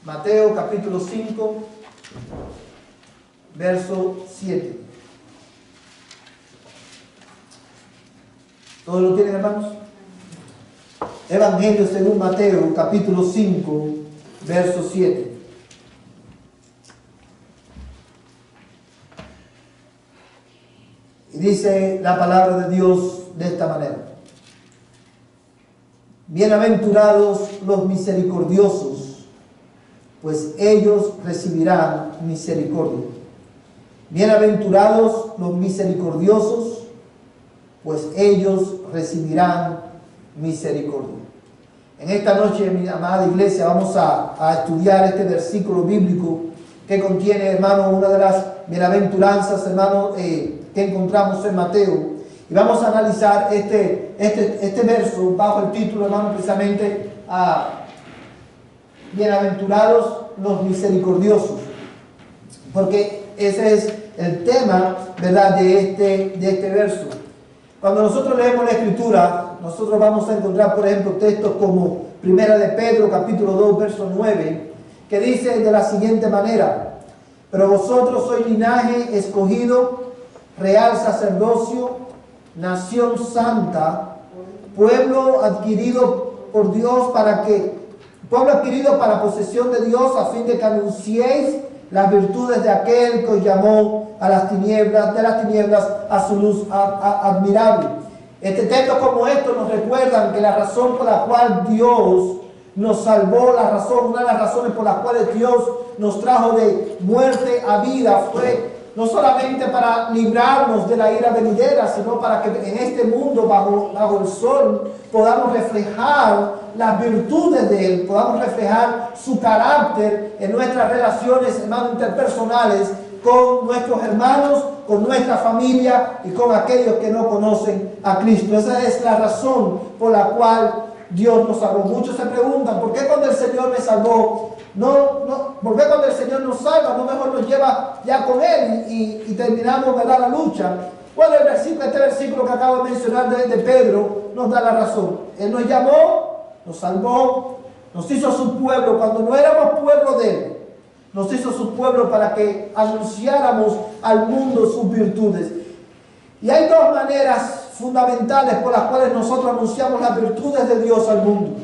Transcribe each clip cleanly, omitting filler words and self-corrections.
Mateo capítulo 5, verso 7. ¿Todos lo tienen, hermanos? Evangelio según Mateo capítulo 5, verso 7. Y dice la palabra de Dios de esta manera: bienaventurados los misericordiosos, pues ellos recibirán misericordia. Bienaventurados los misericordiosos, pues ellos recibirán misericordia. En esta noche, mi amada iglesia, vamos a estudiar este versículo bíblico que contiene, hermano, una de las bienaventuranzas, hermano, que encontramos en Mateo. Y vamos a analizar este verso bajo el título, hermano, precisamente bienaventurados los misericordiosos, porque ese es el tema, ¿verdad?, de este verso. Cuando nosotros leemos la Escritura, nosotros vamos a encontrar, por ejemplo, textos como Primera de Pedro, capítulo 2, verso 9, que dice de la siguiente manera: pero vosotros sois linaje escogido, real sacerdocio, nación santa, pueblo adquirido por Dios pueblo adquirido para posesión de Dios, a fin de que anunciéis las virtudes de aquel que os llamó de las tinieblas a su luz admirable. Este texto como estos nos recuerdan que la razón por la cual Dios nos salvó, una de las razones por las cuales Dios nos trajo de muerte a vida, fue no solamente para librarnos de la ira venidera, sino para que en este mundo bajo el sol podamos reflejar las virtudes de Él, podamos reflejar su carácter en nuestras relaciones, hermanos, interpersonales con nuestros hermanos, con nuestra familia y con aquellos que no conocen a Cristo. Esa es la razón por la cual Dios nos salvó. Muchos se preguntan: ¿por qué cuando el Señor me salvó? ¿Por qué cuando el Señor nos salva, no mejor nos lleva ya con Él y terminamos, ¿verdad?, la lucha? Bueno, este versículo que acabo de mencionar de Pedro nos da la razón. Él nos llamó, nos salvó, nos hizo su pueblo cuando no éramos pueblo de Él. Nos hizo su pueblo para que anunciáramos al mundo sus virtudes. Y hay dos maneras fundamentales por las cuales nosotros anunciamos las virtudes de Dios al mundo.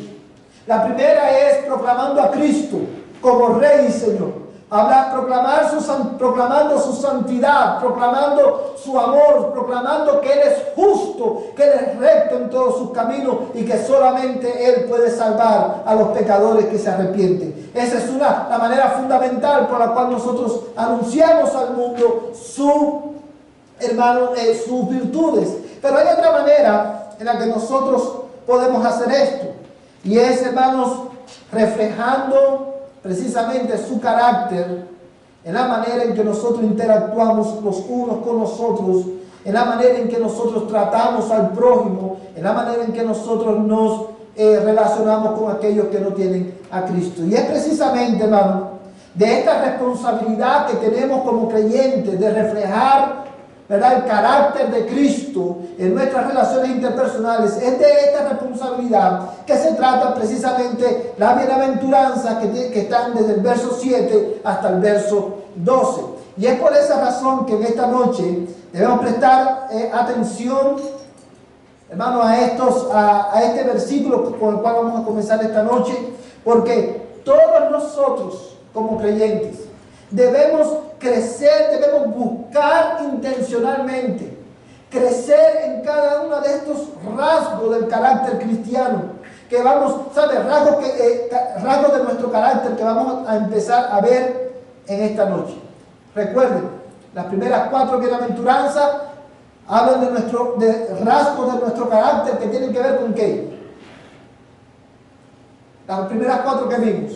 La primera es proclamando a Cristo como Rey y Señor. Proclamando su santidad, proclamando su amor, proclamando que Él es justo, que Él es recto en todos sus caminos y que solamente Él puede salvar a los pecadores que se arrepienten. Esa es la manera fundamental por la cual nosotros anunciamos al mundo sus virtudes. Pero hay otra manera en la que nosotros podemos hacer esto, y es, hermanos, reflejando precisamente su carácter en la manera en que nosotros interactuamos los unos con los otros, en la manera en que nosotros tratamos al prójimo, en la manera en que nosotros nos relacionamos con aquellos que no tienen a Cristo. Y es precisamente, hermano, de esta responsabilidad que tenemos como creyentes de reflejar, ¿verdad?, el carácter de Cristo en nuestras relaciones interpersonales. Es de esta responsabilidad que se trata precisamente la bienaventuranza que están desde el verso 7 hasta el verso 12. Y es por esa razón que en esta noche debemos prestar atención, hermano, a este versículo con el cual vamos a comenzar esta noche, porque todos nosotros como creyentes debemos crecer, debemos buscar intencionalmente crecer en cada uno de estos rasgos del carácter cristiano, que rasgos de nuestro carácter que vamos a empezar a ver en esta noche. Recuerden, las primeras 4 bienaventuranzas hablan de rasgos de nuestro carácter que tienen que ver con ¿qué? Las primeras 4 que vimos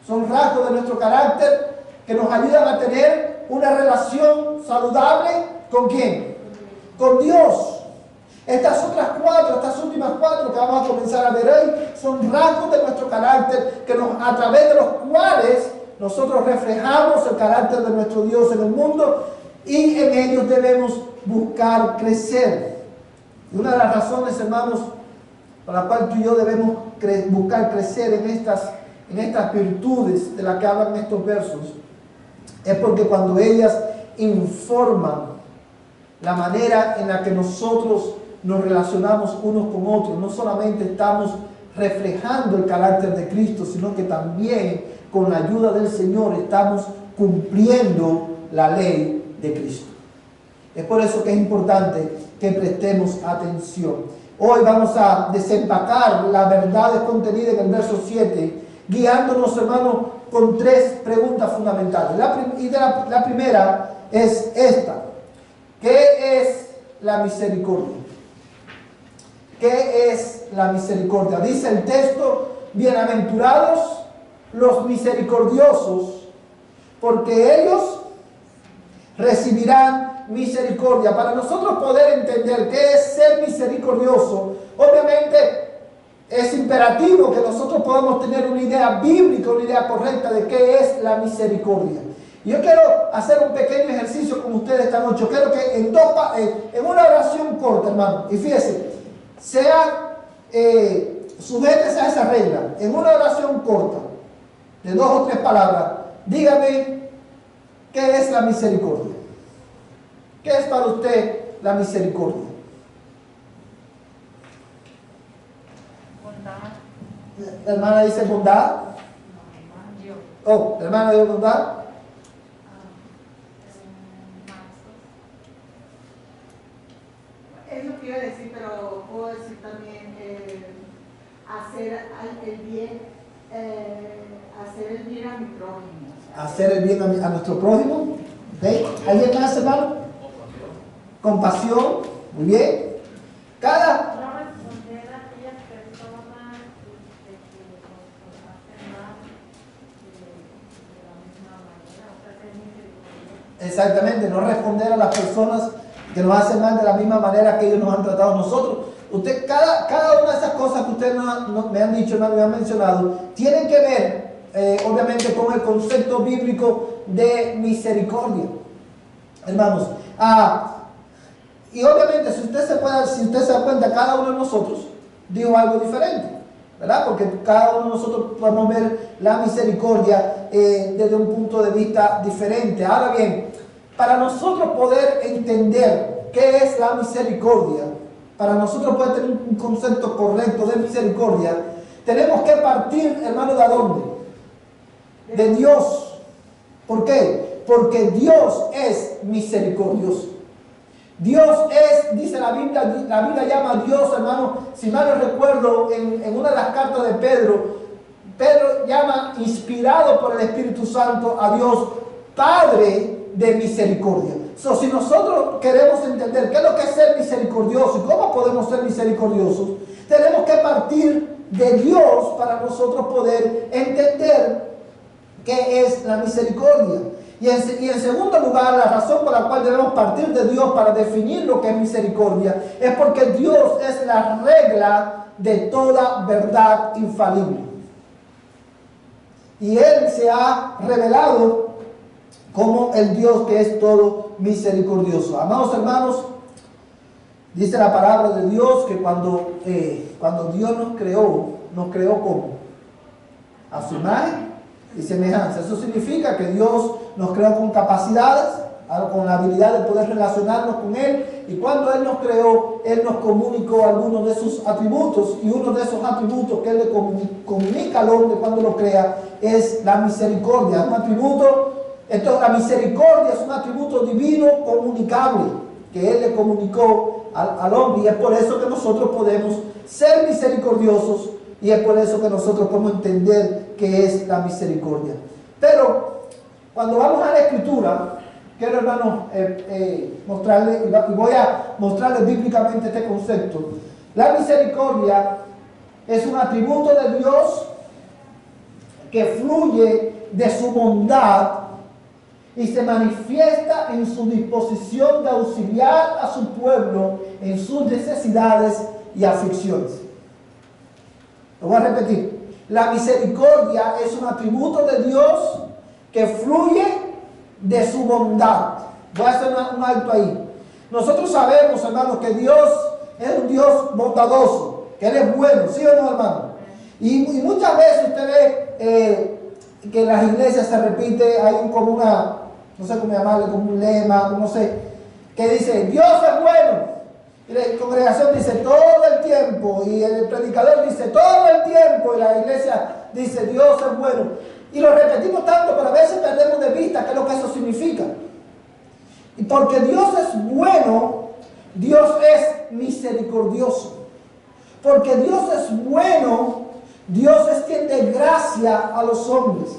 son rasgos de nuestro carácter que nos ayudan a tener una relación saludable ¿con quién? Con Dios. Estas últimas 4 que vamos a comenzar a ver hoy son rasgos de nuestro carácter a través de los cuales nosotros reflejamos el carácter de nuestro Dios en el mundo, y en ellos debemos buscar crecer. Y una de las razones, hermanos, por la cual tú y yo debemos buscar crecer en en estas virtudes de las que hablan estos versos, es porque cuando ellas informan la manera en la que nosotros nos relacionamos unos con otros, no solamente estamos reflejando el carácter de Cristo, sino que también con la ayuda del Señor estamos cumpliendo la ley de Cristo. Es por eso que es importante que prestemos atención. Hoy vamos a desempacar las verdades contenidas en el verso 7, guiándonos, hermanos, con tres preguntas fundamentales. La primera es esta: ¿qué es la misericordia? ¿Qué es la misericordia? Dice el texto: bienaventurados los misericordiosos, porque ellos recibirán misericordia. Para nosotros poder entender qué es ser misericordioso, obviamente es imperativo que nosotros podamos tener una idea bíblica, una idea correcta de qué es la misericordia. Y yo quiero hacer un pequeño ejercicio con ustedes esta noche. Quiero que en una oración corta, hermano, y fíjese, sujétese a esa regla. En una oración corta, de 2 o 3 palabras, dígame qué es la misericordia. ¿Qué es para usted la misericordia? Bondad. La hermana dice bondad. Oh, la hermana dice bondad. Es lo que iba a decir, pero puedo decir también hacer el bien, hacer el bien a mi prójimo. Hacer el bien a nuestro prójimo. ¿Okay? ¿Alguien más, hermano? Compasión. Muy bien. Cada... No responder a aquellas personas que nos hacen mal de la misma manera, o sea, ser misericordioso. Exactamente, no responder a las personas que nos hacen mal de la misma manera que ellos nos han tratado a nosotros. Usted, cada una de esas cosas que ustedes me han dicho, me han mencionado, tienen que ver, obviamente, con el concepto bíblico de misericordia, hermanos. Y obviamente, si usted se da cuenta, cada uno de nosotros dijo algo diferente, ¿verdad? Porque cada uno de nosotros podemos ver la misericordia desde un punto de vista diferente. Ahora bien, para nosotros poder entender qué es la misericordia, para nosotros poder tener un concepto correcto de misericordia, tenemos que partir, hermano, ¿de dónde? De Dios. ¿Por qué? Porque Dios es misericordioso. Dios es, dice la Biblia llama a Dios, hermano, si mal no recuerdo, en una de las cartas de Pedro llama, inspirado por el Espíritu Santo, a Dios Padre de misericordia. Si nosotros queremos entender qué es lo que es ser misericordioso y cómo podemos ser misericordiosos, tenemos que partir de Dios para nosotros poder entender qué es la misericordia. Y en segundo lugar, la razón por la cual debemos partir de Dios para definir lo que es misericordia es porque Dios es la regla de toda verdad infalible. Y Él se ha revelado como el Dios que es todo misericordioso. Amados hermanos, dice la palabra de Dios que cuando Dios nos creó como a su imagen y semejanza. Eso significa que Dios nos creó con capacidades, con la habilidad de poder relacionarnos con Él, y cuando Él nos creó, Él nos comunicó algunos de sus atributos, y uno de esos atributos que Él le comunica al hombre cuando lo crea es la misericordia. Es un atributo, la misericordia es un atributo divino comunicable que Él le comunicó al hombre, y es por eso que nosotros podemos ser misericordiosos, y es por eso que nosotros podemos entender qué es la misericordia. Pero cuando vamos a la Escritura, quiero, hermanos, mostrarles, y voy a mostrarles bíblicamente este concepto. La misericordia es un atributo de Dios que fluye de su bondad y se manifiesta en su disposición de auxiliar a su pueblo en sus necesidades y aflicciones. Lo voy a repetir. La misericordia es un atributo de Dios que fluye de su bondad. Voy a hacer un alto ahí. Nosotros sabemos, hermanos, que Dios es un Dios bondadoso, que Él es bueno, ¿sí o no, hermano? Y muchas veces usted ve que en las iglesias se repite, hay como una, no sé cómo llamarle, como un lema, no sé, que dice, Dios es bueno. Y la congregación dice todo el tiempo, y el predicador dice todo el tiempo, y la iglesia dice Dios es bueno. Y lo repetimos tanto, pero a veces perdemos de vista qué es lo que eso significa. Y porque Dios es bueno, Dios es misericordioso. Porque Dios es bueno, Dios extiende gracia a los hombres.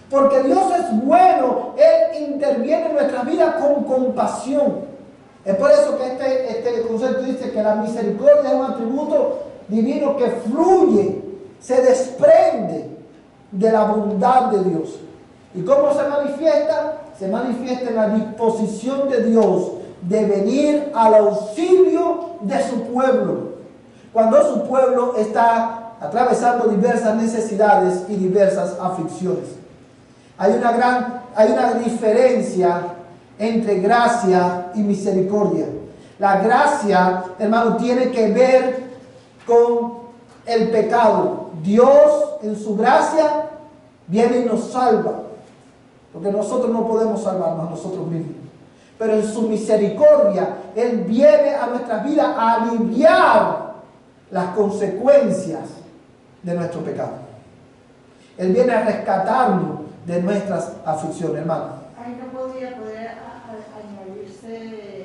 Porque Dios es bueno, Él interviene en nuestra vida con compasión. Es por eso que este concepto dice que la misericordia es un atributo divino que fluye, se desprende de la bondad de Dios. ¿Y cómo se manifiesta? Se manifiesta en la disposición de Dios de venir al auxilio de su pueblo, cuando su pueblo está atravesando diversas necesidades y diversas aflicciones. Hay una diferencia entre gracia y misericordia. La gracia, hermano, tiene que ver con el pecado. Dios, en su gracia, viene y nos salva, porque nosotros no podemos salvarnos a nosotros mismos. Pero en su misericordia, Él viene a nuestras vidas a aliviar las consecuencias de nuestro pecado. Él viene a rescatarnos de nuestras aflicciones, hermano. Ahí no podría poder añadirse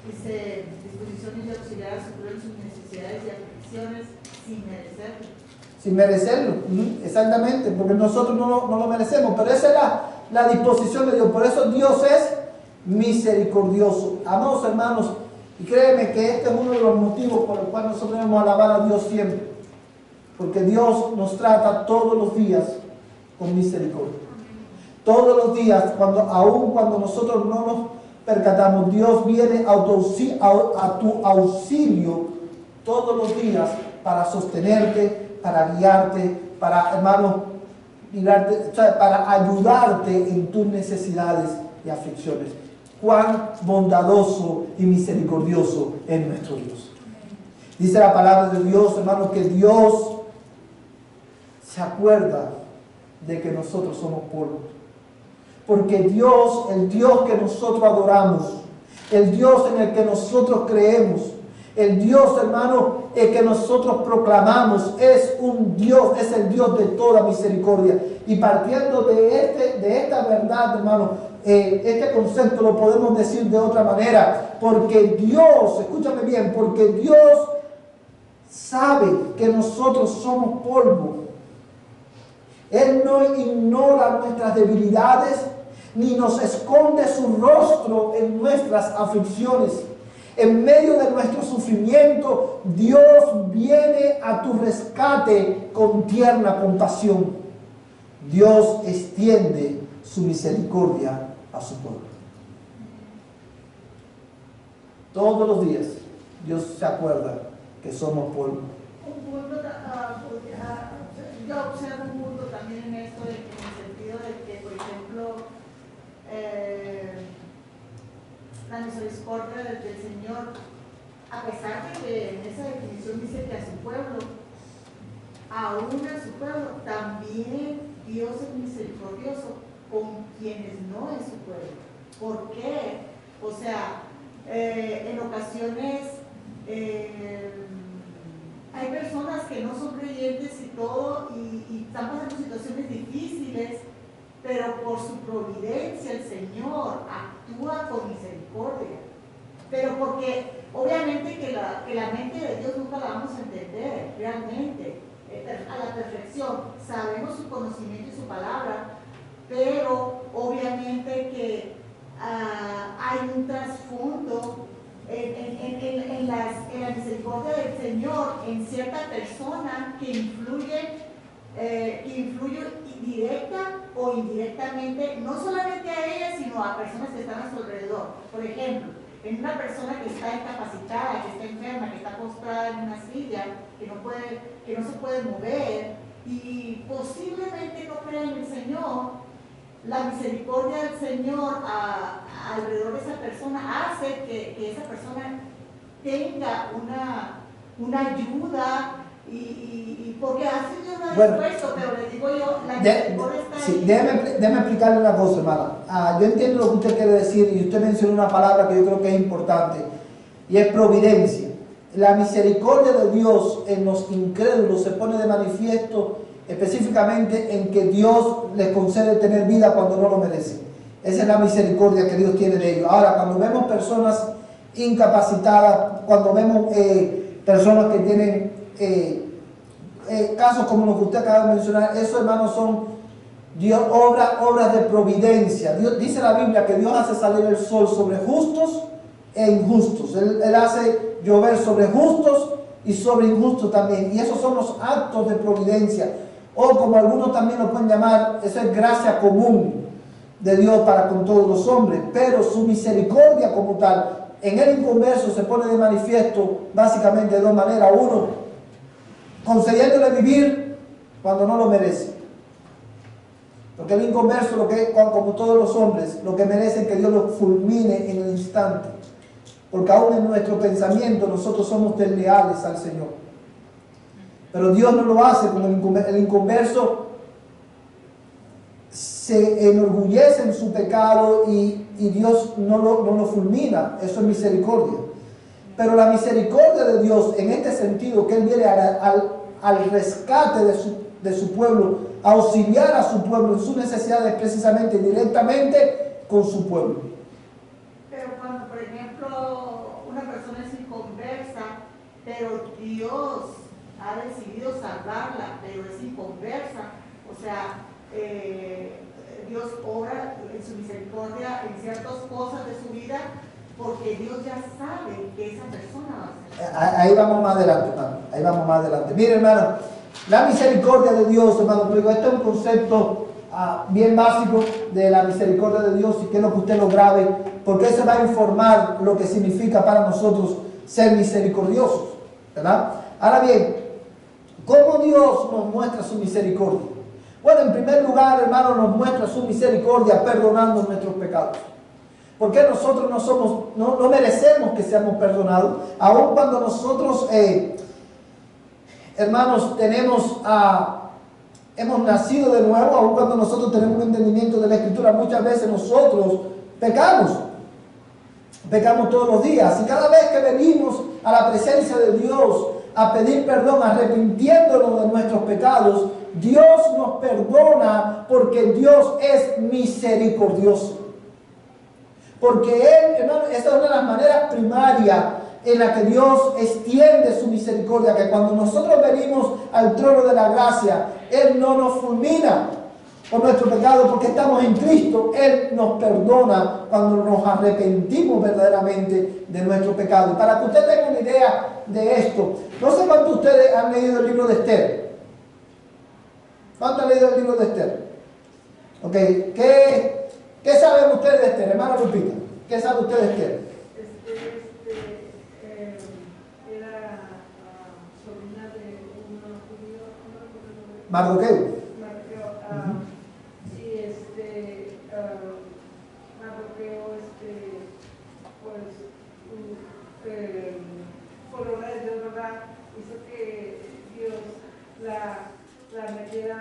disposiciones de auxiliar a suplir sus necesidades y aflicciones sin merecerlo. Sin merecerlo, exactamente, porque nosotros no lo merecemos, pero esa es la disposición de Dios. Por eso Dios es misericordioso. Amados hermanos, y créeme que este es uno de los motivos por los cuales nosotros debemos alabar a Dios siempre, porque Dios nos trata todos los días con misericordia. Todos los días, aun cuando nosotros no nos percatamos, Dios viene a tu auxilio todos los días para sostenerte, para guiarte, para, hermano, para ayudarte en tus necesidades y aflicciones. Cuán bondadoso y misericordioso es nuestro Dios. Dice la palabra de Dios, hermano, que Dios se acuerda de que nosotros somos polvo. Porque Dios, el Dios que nosotros adoramos, el Dios en el que nosotros creemos, el Dios, hermano, el que nosotros proclamamos, es un Dios, es el Dios de toda misericordia. Y partiendo de esta verdad, hermano, este concepto lo podemos decir de otra manera. Porque Dios, escúchame bien, porque Dios sabe que nosotros somos polvo. Él no ignora nuestras debilidades, ni nos esconde su rostro en nuestras aflicciones. En medio de nuestro sufrimiento, Dios viene a tu rescate con tierna compasión. Dios extiende su misericordia a su pueblo. Todos los días, Dios se acuerda que somos polvo. Yo observo un punto también en esto, en el sentido de que, por ejemplo, la misericordia del Señor, a pesar de que en esa definición dice que a su pueblo, aún a su pueblo, también Dios es misericordioso con quienes no es su pueblo. ¿Por qué? O sea, en ocasiones hay personas que no son creyentes y todo, y están pasando situaciones difíciles, pero por su providencia el Señor actúa con misericordia. Pero porque obviamente que la mente de Dios nunca la vamos a entender realmente a la perfección. Sabemos su conocimiento y su palabra, pero obviamente que hay un trasfondo en la misericordia del Señor en cierta persona que influye directa o indirectamente, no solamente a ella, sino a personas que están a su alrededor. Por ejemplo, en una persona que está incapacitada, que está enferma, que está postrada en una silla, que no se puede mover y posiblemente no cree en el Señor, la misericordia del Señor alrededor de esa persona hace que esa persona tenga una ayuda y porque hace Dios lo ha Bueno. dispuesto, pero le digo yo, la misericordia está Sí, ahí. déjeme explicarle una cosa, hermana. Yo entiendo lo que usted quiere decir y usted mencionó una palabra que yo creo que es importante y es providencia. La misericordia de Dios en los incrédulos se pone de manifiesto específicamente en que Dios les concede tener vida cuando no lo merecen. Esa es la misericordia que Dios tiene de ellos. Ahora, cuando vemos personas incapacitadas, cuando vemos personas que tienen casos como los que usted acaba de mencionar, esos, hermanos, son obras de providencia. Dios, dice la Biblia que Dios hace salir el sol sobre justos e injustos. Él hace llover sobre justos y sobre injustos también. Y esos son los actos de providencia. O como algunos también lo pueden llamar, eso es gracia común de Dios para con todos los hombres. Pero su misericordia como tal, en el inconverso se pone de manifiesto básicamente de dos maneras. Uno, concediéndole vivir cuando no lo merece. Porque el inconverso, como todos los hombres, lo que merecen es que Dios los fulmine en el instante. Porque aún en nuestro pensamiento nosotros somos desleales al Señor. Pero Dios no lo hace como el inconverso. Se enorgullece en su pecado y Dios no lo fulmina. Eso es misericordia. Pero la misericordia de Dios en este sentido, que Él viene al rescate de su pueblo, a auxiliar a su pueblo en sus necesidades precisamente directamente con su pueblo. Pero cuando, por ejemplo, una persona es inconversa, pero Dios ha decidido salvarla, pero es inconversa, o sea, Dios obra en su misericordia en ciertas cosas de su vida, porque Dios ya sabe que esa persona va a ser. Ahí vamos más adelante, hermano. Ahí vamos más adelante. Mire, hermano, la misericordia de Dios, hermano, pero este es un concepto bien básico de la misericordia de Dios y quiero que usted lo grabe, porque eso va a informar lo que significa para nosotros ser misericordiosos, ¿verdad? Ahora bien, ¿cómo Dios nos muestra su misericordia? Bueno, en primer lugar, hermano, nos muestra su misericordia perdonando nuestros pecados. Porque nosotros no merecemos que seamos perdonados, aun cuando nosotros, hermanos, hemos nacido de nuevo, aun cuando nosotros tenemos un entendimiento de la Escritura, muchas veces nosotros pecamos todos los días. Y cada vez que venimos a la presencia de Dios a pedir perdón, arrepintiéndonos de nuestros pecados, Dios nos perdona porque Dios es misericordioso. Porque Él, hermano, esa es una de las maneras primarias en la que Dios extiende su misericordia, que cuando nosotros venimos al trono de la gracia, Él no nos fulmina por nuestro pecado porque estamos en Cristo. Él nos perdona cuando nos arrepentimos verdaderamente de nuestro pecado. Y para que usted tenga una idea de esto, no sé cuántos de ustedes han leído el libro de Esther. ¿Cuántos han leído el libro de Esther? Ok, ¿qué saben ustedes de Esther? Hermana Lupita, ¿qué sabe usted de Esther? Era sobrina de un judío, Mardoqueo. Mardoqueo, por obra de Dios, ¿verdad? Hizo que Dios la metiera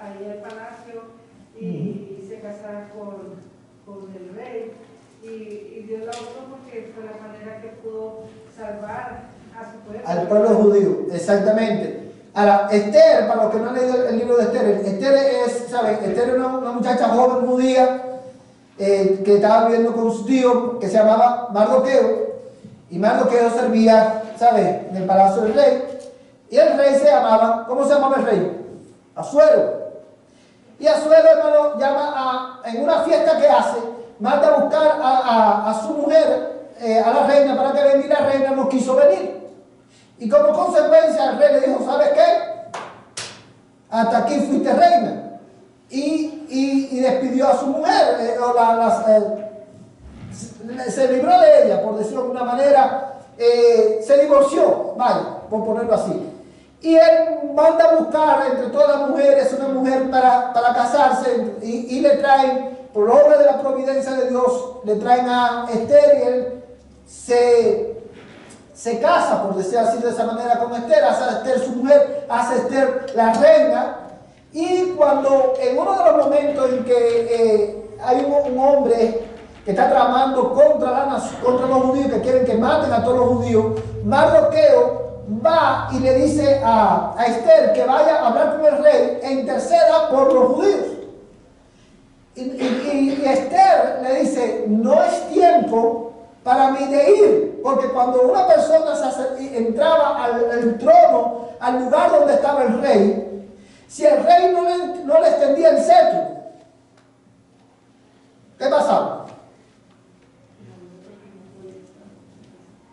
ahí al palacio y se casara con el rey. Y Dios la usó porque fue la manera que pudo salvar a su pueblo. Al pueblo judío, exactamente. Ahora, Esther, para los que no han leído el libro de Esther, Esther era una muchacha joven judía que estaba viviendo con su tío, que se llamaba Mardoqueo, y Mardoqueo servía, en el palacio del rey, y el rey se llamaba, ¿cómo se llamaba el rey? Asuero. Y Asuero, hermano, llama en una fiesta que hace, manda a buscar a su mujer, a la reina, para que venga, y la reina no quiso venir. Y como consecuencia el rey le dijo, ¿sabes qué? Hasta aquí fuiste reina. Y despidió a su mujer, se libró de ella, por decirlo de alguna manera, se divorció, vaya, por ponerlo así. Y él manda a buscar entre todas las mujeres una mujer para casarse y le traen, por obra de la providencia de Dios, le traen a Esther y él se casa, por decir así de esa manera, con Esther, hace a Esther su mujer, hace a Esther la reina. Y cuando en uno de los momentos en que hay un hombre que está tramando contra los judíos, que quieren que maten a todos los judíos, Mardoqueo va y le dice a Esther que vaya a hablar con el rey e interceda por los judíos. Y Esther le dice, no es tiempo para mí de ir, porque cuando una persona entraba al trono, al lugar donde estaba el rey, si el rey no le extendía el cetro, ¿qué pasaba?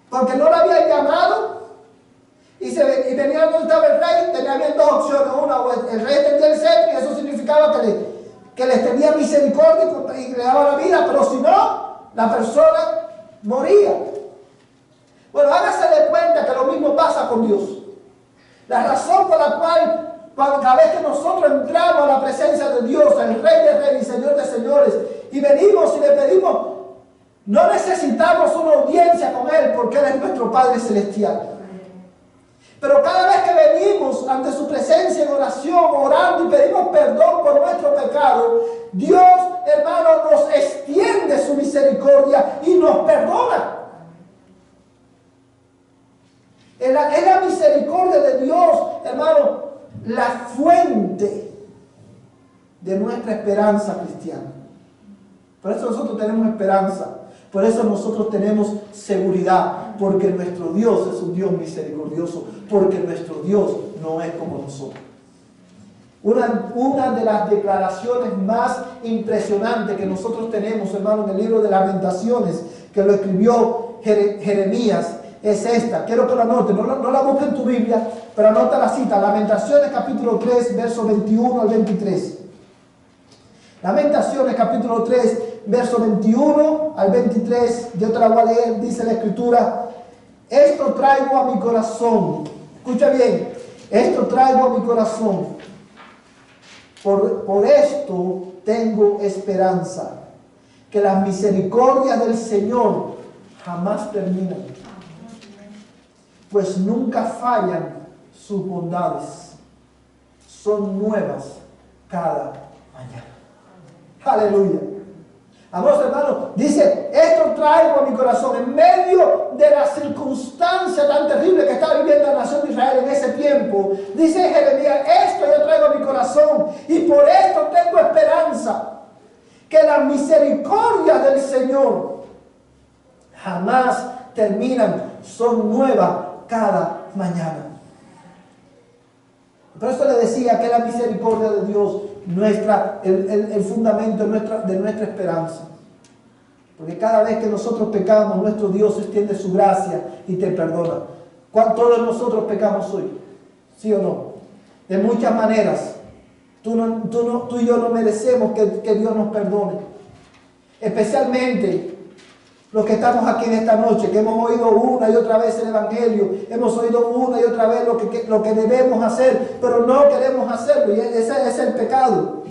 Porque no lo habían llamado y venía donde estaba el rey, tenía dos opciones. Una, o el rey extendía el cetro y eso significaba que le extendía misericordia y le daba la vida, pero si no, la persona moría. Bueno, hágase de cuenta que lo mismo pasa con Dios. La razón por la cual cada vez que nosotros entramos a la presencia de Dios, el Rey de Reyes y Señor de Señores, y venimos y le pedimos, no necesitamos una audiencia con Él porque Él es nuestro Padre Celestial. Pero cada vez que venimos ante su presencia en oración, orando y pedimos perdón por nuestro pecado, Dios, hermano, nos extiende su misericordia y nos perdona. Es la misericordia de Dios, hermano, la fuente de nuestra esperanza cristiana. Por eso nosotros tenemos esperanza. Por eso nosotros tenemos seguridad, porque nuestro Dios es un Dios misericordioso, porque nuestro Dios no es como nosotros. Una de las declaraciones más impresionantes que nosotros tenemos, hermano, en el libro de Lamentaciones, que lo escribió Jeremías, es esta. Quiero que lo anoten, no la busques en tu Biblia, pero anota la cita. Lamentaciones capítulo 3, verso 21 al 23. Lamentaciones capítulo 3, verso 21 al 23, yo te la voy a leer, dice la Escritura, esto traigo a mi corazón, escucha bien, esto traigo a mi corazón, por esto tengo esperanza, que las misericordias del Señor jamás terminan, pues nunca fallan sus bondades, son nuevas cada mañana. Aleluya. Amados hermanos, dice, esto traigo a mi corazón en medio de la circunstancia tan terrible que estaba viviendo la nación de Israel en ese tiempo. Dice Jeremías, esto yo traigo a mi corazón y por esto tengo esperanza, que las misericordias del Señor jamás terminan, son nuevas cada mañana. Por eso le decía que la misericordia de Dios, el fundamento de nuestra esperanza. Porque cada vez que nosotros pecamos, nuestro Dios extiende su gracia y te perdona. Todos nosotros pecamos hoy, ¿sí o no? De muchas maneras. Tú y yo no merecemos que Dios nos perdone. Especialmente los que estamos aquí en esta noche, que hemos oído una y otra vez el Evangelio, hemos oído una y otra vez lo que debemos hacer, pero no queremos hacerlo, y ese es el pecado.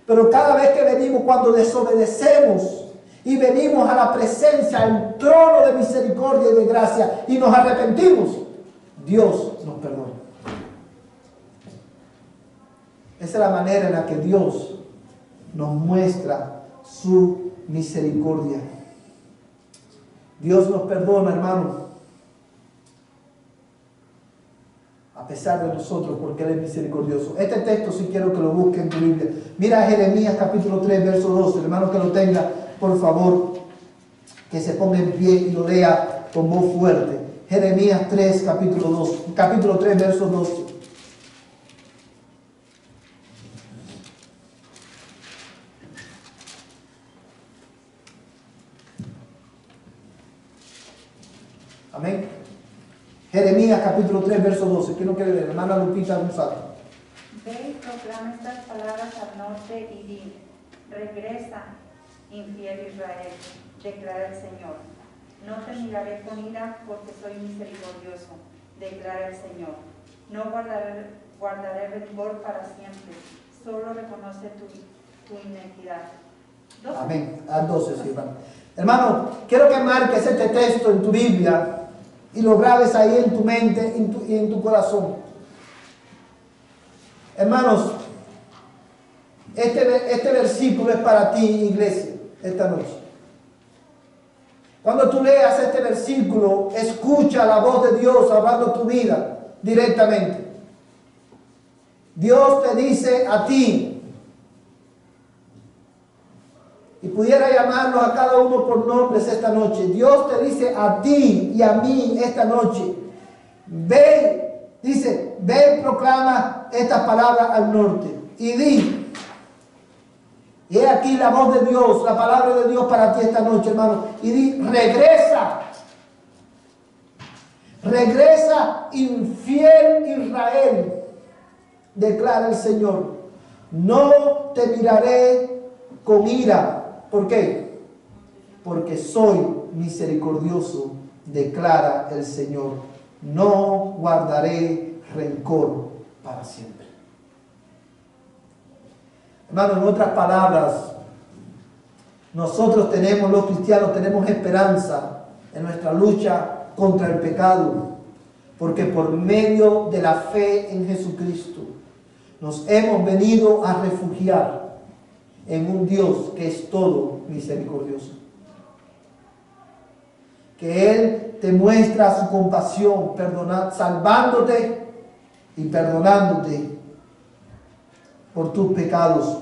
Pero cada vez que venimos, cuando desobedecemos y venimos a la presencia, al trono de misericordia y de gracia, y nos arrepentimos, Dios nos perdona. Esa es la manera en la que Dios nos muestra su misericordia. Dios nos perdona, hermano, a pesar de nosotros, porque Él es misericordioso. Este texto, si quiero que lo busque en tu Biblia. Mira Jeremías capítulo 3, verso 12. Hermano, que lo tenga, por favor, que se ponga en pie y lo lea con voz fuerte. Jeremías 3, capítulo 3, verso 12. Amén. Jeremías capítulo 3, verso 12. ¿Quién no quiere leer? Hermana Lupita González. Ve y proclama estas palabras al norte y di, regresa, infiel Israel, declara el Señor. No te miraré con ira porque soy misericordioso, declara el Señor. No guardaré rencor para siempre, solo reconoce tu iniquidad. Amén. Al 12, sí, hermano. Hermano, quiero que marques este texto en tu Biblia, y lo grabes ahí en tu mente y en tu corazón. Hermanos, este versículo es para ti, iglesia, esta noche. Cuando tú leas este versículo, escucha la voz de Dios hablando tu vida directamente. Dios te dice a ti, y pudiera llamarlos a cada uno por nombres esta noche. Dios te dice a ti y a mí esta noche, ve, dice, ve y proclama esta palabra al norte y di. Y he aquí la voz de Dios, la palabra de Dios para ti esta noche, hermano. Y di, regresa. Regresa, infiel Israel, declara el Señor. No te miraré con ira. ¿Por qué? Porque soy misericordioso, declara el Señor. No guardaré rencor para siempre. Hermano, en otras palabras, nosotros los cristianos tenemos esperanza en nuestra lucha contra el pecado, porque por medio de la fe en Jesucristo nos hemos venido a refugiar en un Dios que es todo misericordioso. Que Él te muestra su compasión, salvándote y perdonándote por tus pecados.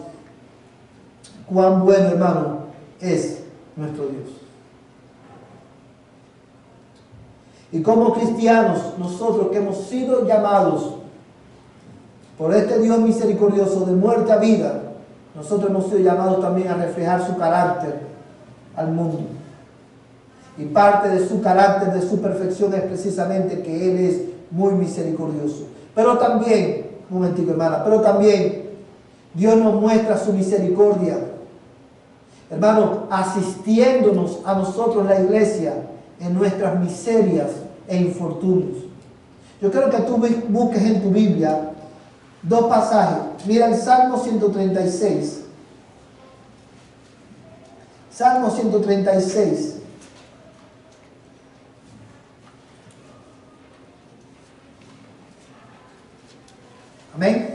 Cuán bueno, hermano, es nuestro Dios. Y como cristianos, nosotros que hemos sido llamados por este Dios misericordioso de muerte a vida, nosotros hemos sido llamados también a reflejar su carácter al mundo. Y parte de su carácter, de su perfección, es precisamente que Él es muy misericordioso. Pero también, un momentico, hermana, pero también Dios nos muestra su misericordia, hermano, asistiéndonos a nosotros, la iglesia, en nuestras miserias e infortunios. Yo quiero que tú busques en tu Biblia dos pasajes. Mira el Salmo 136. Salmo 136. Amén.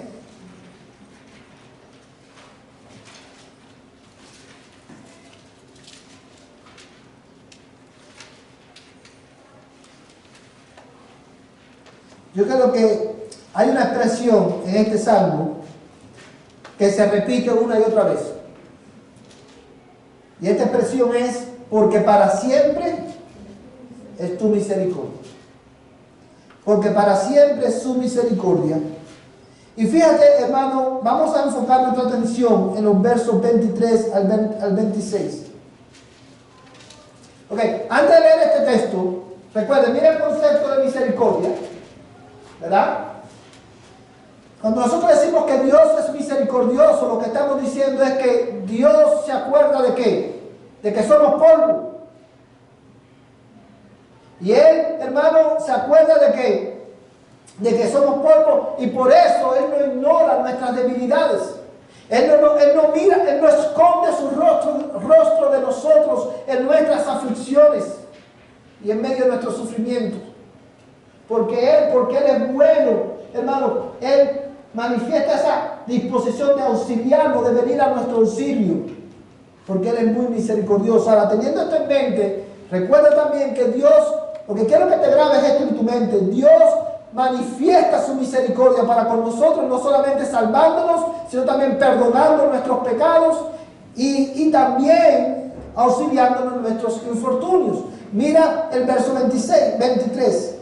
Yo creo que hay una expresión en este salmo que se repite una y otra vez. Y esta expresión es: porque para siempre es tu misericordia. Porque para siempre es su misericordia. Y fíjate, hermano, vamos a enfocar nuestra atención en los versos 23 al 26. Ok, antes de leer este texto, recuerden, miren el concepto de misericordia, ¿verdad? Cuando nosotros decimos que Dios es misericordioso, lo que estamos diciendo es que Dios se acuerda ¿de qué? De que somos polvo. Y Él, hermano, se acuerda de que somos polvo, y por eso Él no ignora nuestras debilidades. Él no mira, Él no esconde su rostro de nosotros en nuestras aflicciones y en medio de nuestros sufrimientos. Porque Él es bueno, hermano. Él manifiesta esa disposición de auxiliarnos, de venir a nuestro auxilio, porque Él es muy misericordioso. Ahora, teniendo esto en mente, recuerda también que Dios, porque quiero que te grabes esto en tu mente, Dios manifiesta su misericordia para con nosotros, no solamente salvándonos, sino también perdonando nuestros pecados y también auxiliándonos en nuestros infortunios. Mira el verso 23.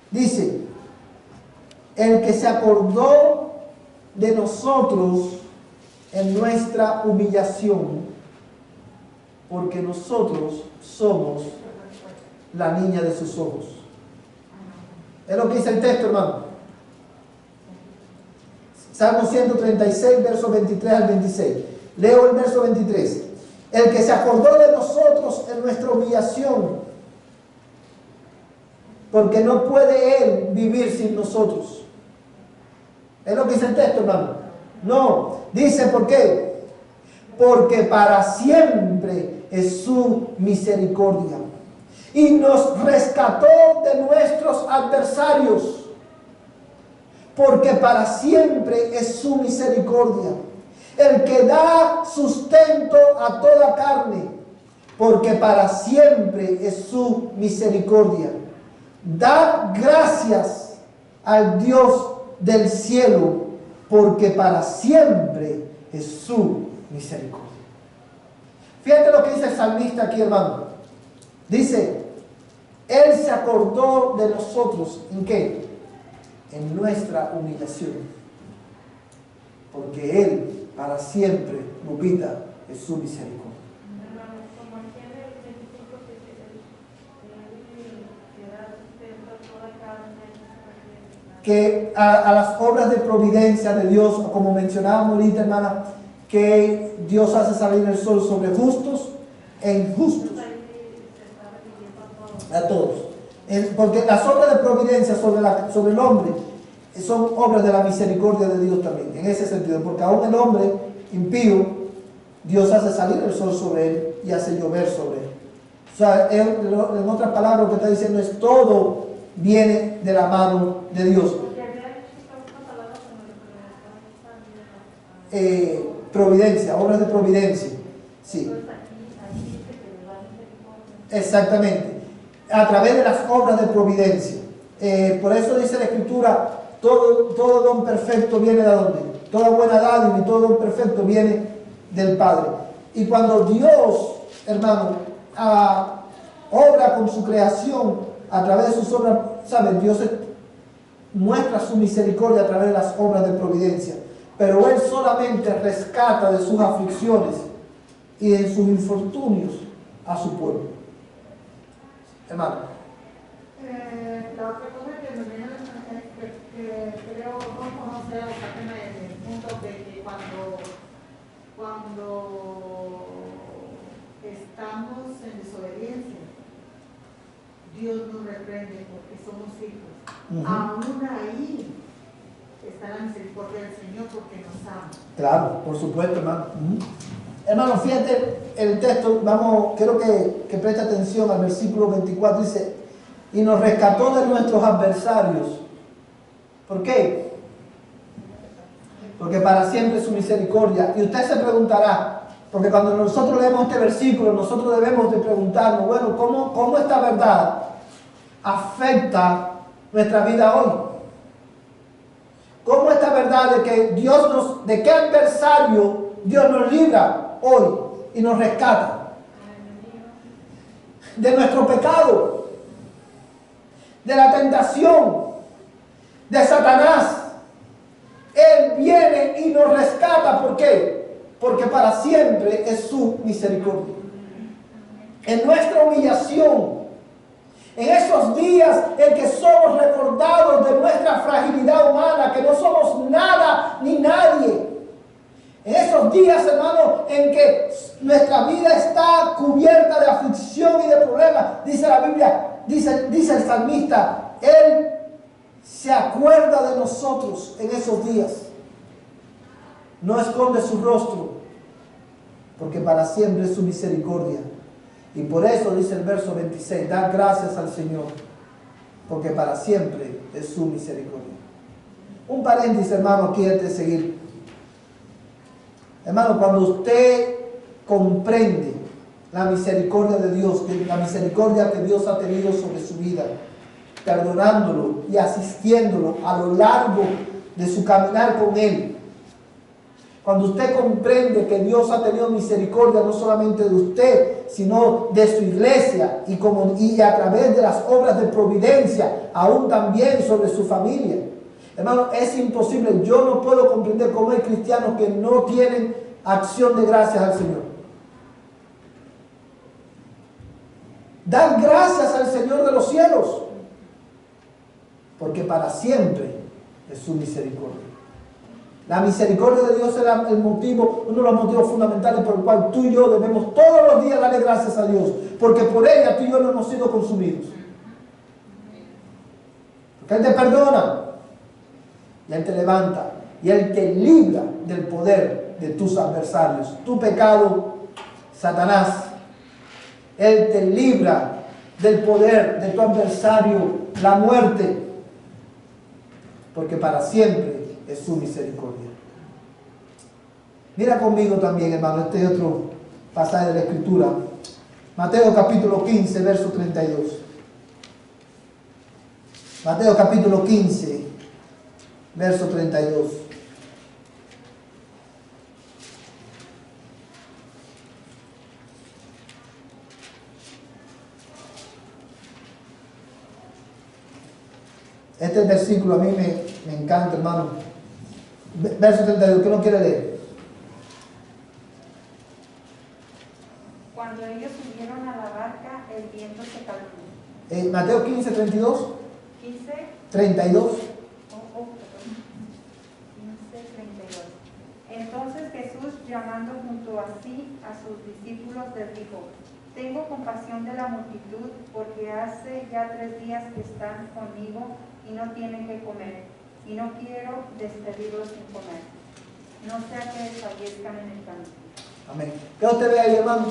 Dice: el que se acordó de nosotros en nuestra humillación, porque nosotros somos la niña de sus ojos. Es lo que dice el texto, hermano. Salmo 136, versos 23 al 26. Leo el verso 23. El que se acordó de nosotros en nuestra humillación, porque no puede Él vivir sin nosotros. Es lo que dice el texto, hermano. No, dice, ¿por qué? porque para siempre es su misericordia. Y nos rescató de nuestros adversarios, porque para siempre es su misericordia. El que da sustento a toda carne, porque para siempre es su misericordia. Dad gracias al Dios del cielo, porque para siempre es su misericordia. Fíjate lo que dice el salmista aquí, hermano. Dice, Él se acordó de nosotros. ¿En qué? En nuestra humillación. Porque Él para siempre, Lupita, es su misericordia. Que a las obras de providencia de Dios, como mencionábamos ahorita, hermana, que Dios hace salir el sol sobre justos e injustos. A todos. Porque las obras de providencia sobre el hombre son obras de la misericordia de Dios también, en ese sentido. Porque aún el hombre impío, Dios hace salir el sol sobre él y hace llover sobre él. O sea, en otras palabras, lo que está diciendo es todo viene de la mano de Dios. Providencia, obras de providencia. Sí. Exactamente. A través de las obras de providencia. Por eso dice la Escritura, todo don perfecto viene de donde. Toda buena dádiva y todo don perfecto viene del Padre. Y cuando Dios, hermano, obra con su creación a través de sus obras, ¿saben? Dios muestra su misericordia a través de las obras de providencia. Pero Él solamente rescata de sus aflicciones y de sus infortunios a su pueblo. Hermano. La otra cosa que me viene que creo no conocer en el punto de que cuando estamos en desobediencia, Dios nos reprende porque somos hijos. Aún ahí está la misericordia del Señor porque nos ama. Claro, por supuesto, hermano. Hermano, fíjate el texto, quiero que preste atención al versículo 24, dice, y nos rescató de nuestros adversarios. ¿Por qué? Porque para siempre es su misericordia. Y usted se preguntará, porque cuando nosotros leemos este versículo, nosotros debemos de preguntarnos, bueno, ¿cómo esta verdad afecta nuestra vida hoy? ¿Cómo esta verdad de que de qué adversario Dios nos libra hoy y nos rescata? De nuestro pecado, de la tentación, de Satanás. Él viene y nos rescata. ¿Por qué? Porque para siempre es su misericordia. En nuestra humillación, en esos días en que somos recordados de nuestra fragilidad humana, que no somos nada ni nadie. En esos días, hermano, en que nuestra vida está cubierta de aflicción y de problemas, dice la Biblia, dice el salmista, Él se acuerda de nosotros en esos días. No esconde su rostro, porque para siempre es su misericordia. Y por eso dice el verso 26, da gracias al Señor, porque para siempre es su misericordia. Un paréntesis, hermano, aquí antes de seguir. Hermano, cuando usted comprende la misericordia de Dios, la misericordia que Dios ha tenido sobre su vida, perdonándolo y asistiéndolo a lo largo de su caminar con Él, cuando usted comprende que Dios ha tenido misericordia no solamente de usted, sino de su iglesia y a través de las obras de providencia, aún también sobre su familia. Hermano, es imposible. Yo no puedo comprender cómo hay cristianos que no tienen acción de gracias al Señor. Dan gracias al Señor de los cielos, porque para siempre es su misericordia. La misericordia de Dios es uno de los motivos fundamentales por el cual tú y yo debemos todos los días darle gracias a Dios, porque por ella tú y yo no hemos sido consumidos. Porque Él te perdona, y Él te levanta, y Él te libra del poder de tus adversarios. Tu pecado, Satanás, Él te libra del poder de tu adversario, la muerte, porque para siempre es su misericordia. Mira conmigo también, hermano, este otro pasaje de la Escritura. Mateo capítulo 15, verso 32. Mateo capítulo 15, verso 32. Este versículo a mí me encanta, hermano. Verso 32, ¿qué no quiere leer? Cuando ellos subieron a la barca, el viento se calmó. Mateo 15, 32. 15, 32. perdón. 15, 32. Entonces Jesús, llamando junto a sí a sus discípulos, les dijo: tengo compasión de la multitud, porque hace ya 3 días que están conmigo y no tienen que comer, y no quiero despedirlos sin comer, no sea que desfallezcan en el camino. Amén. ¿Qué usted ve ahí, hermano?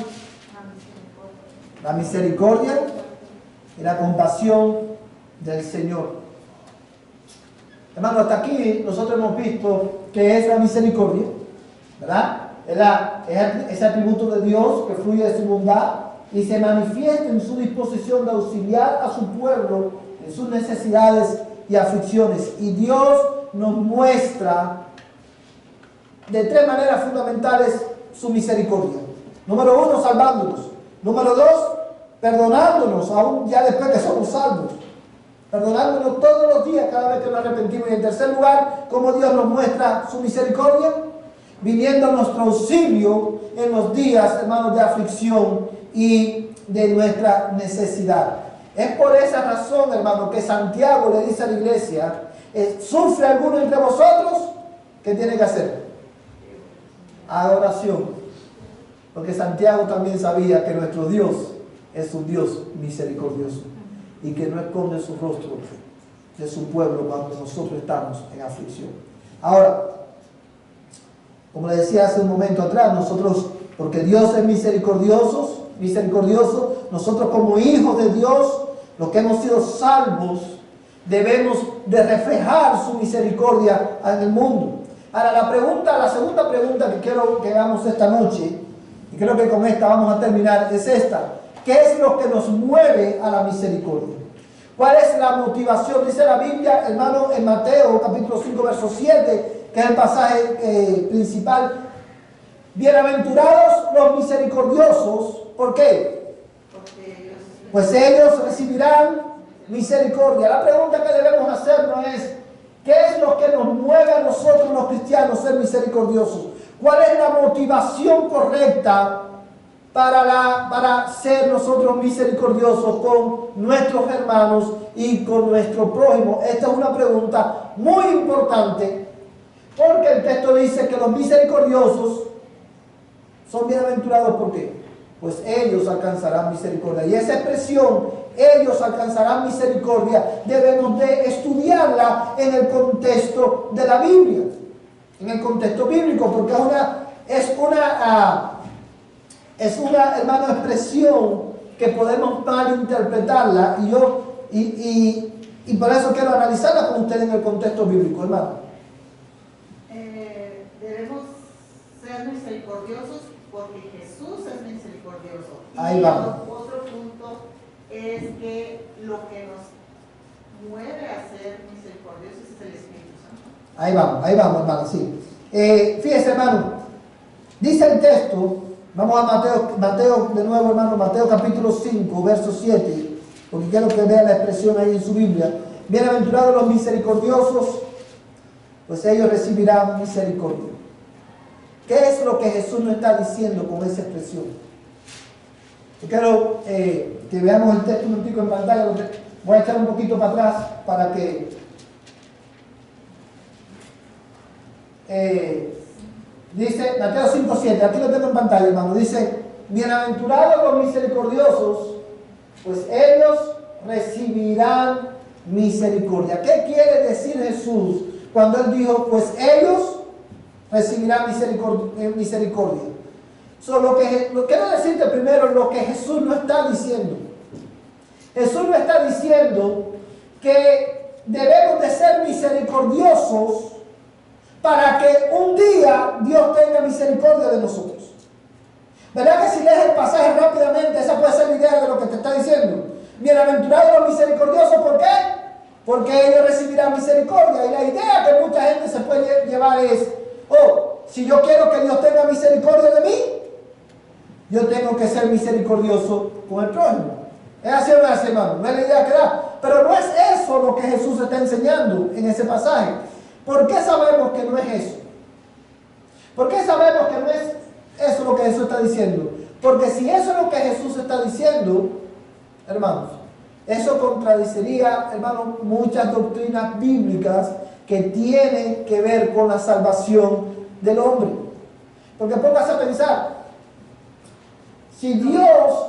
La misericordia y la compasión del Señor. Hermano, hasta aquí nosotros hemos visto que es la misericordia, ¿verdad? Es ese atributo de Dios que fluye de su bondad y se manifiesta en su disposición de auxiliar a su pueblo en sus necesidades y aflicciones. Y Dios nos muestra de 3 maneras fundamentales su misericordia. Número 1, salvándonos. Número 2, perdonándonos, aún ya después que somos salvos. Perdonándonos todos los días cada vez que nos arrepentimos. Y en tercer lugar, cómo Dios nos muestra su misericordia, viniendo a nuestro auxilio en los días, hermanos, de aflicción y de nuestra necesidad. Es por esa razón, hermano, que Santiago le dice a la iglesia: ¿sufre alguno entre vosotros? ¿Qué tiene que hacer? Adoración. Porque Santiago también sabía que nuestro Dios es un Dios misericordioso y que no esconde su rostro de su pueblo cuando nosotros estamos en aflicción. Ahora, como le decía hace un momento atrás, nosotros, porque Dios es misericordioso, nosotros como hijos de Dios, los que hemos sido salvos, debemos de reflejar su misericordia en el mundo. Ahora, la segunda pregunta que quiero que hagamos esta noche, y creo que con esta vamos a terminar, es esta: ¿qué es lo que nos mueve a la misericordia? ¿Cuál es la motivación? Dice la Biblia, hermano, en Mateo capítulo 5, verso 7, que es el pasaje principal: bienaventurados los misericordiosos. ¿Por qué? Pues ellos recibirán misericordia. La pregunta que debemos hacernos es: ¿qué es lo que nos mueve a nosotros los cristianos ser misericordiosos? ¿Cuál es la motivación correcta para ser nosotros misericordiosos con nuestros hermanos y con nuestro prójimo? Esta es una pregunta muy importante, porque el texto dice que los misericordiosos son bienaventurados. ¿Por qué? Pues ellos alcanzarán misericordia. Y esa expresión, ellos alcanzarán misericordia, debemos de estudiarla en el contexto de la Biblia, en el contexto bíblico, porque es una hermano, expresión que podemos malinterpretarla, y por eso quiero analizarla con ustedes en el contexto bíblico, hermano. Debemos ser misericordiosos porque Jesús es misericordioso. Ahí y vamos. Otro punto es que lo que nos mueve a ser misericordiosos es el Espíritu Santo. Ahí vamos, hermano, sí. Fíjese, hermano, dice el texto, vamos a Mateo de nuevo, hermano, Mateo capítulo 5, verso 7, porque quiero que vea la expresión ahí en su Biblia: bienaventurados los misericordiosos, pues ellos recibirán misericordia. ¿Qué es lo que Jesús nos está diciendo con esa expresión? Yo quiero que veamos el texto un momentico en pantalla. Voy a echar un poquito para atrás para que dice Mateo 5:7, aquí lo tengo en pantalla, hermano. Dice: bienaventurados los misericordiosos, pues ellos recibirán misericordia. ¿Qué quiere decir Jesús cuando Él dijo pues ellos recibirá misericordia. Quiero decirte primero lo que Jesús no está diciendo. Jesús no está diciendo que debemos de ser misericordiosos para que un día Dios tenga misericordia de nosotros. ¿Verdad que si lees el pasaje rápidamente, esa puede ser la idea de lo que te está diciendo? Bienaventurados los misericordiosos, ¿por qué? Porque ellos recibirán misericordia. Y la idea que mucha gente se puede llevar es, si yo quiero que Dios tenga misericordia de mí, yo tengo que ser misericordioso con el prójimo. ¿Es así o no es así, hermano? No es la idea que da. Pero no es eso lo que Jesús está enseñando en ese pasaje. ¿Por qué sabemos que no es eso? ¿Por qué sabemos que no es eso lo que Jesús está diciendo? Porque si eso es lo que Jesús está diciendo, hermanos, eso contradeciría, hermanos, muchas doctrinas bíblicas que tienen que ver con la salvación del hombre. Porque póngase a pensar, si Dios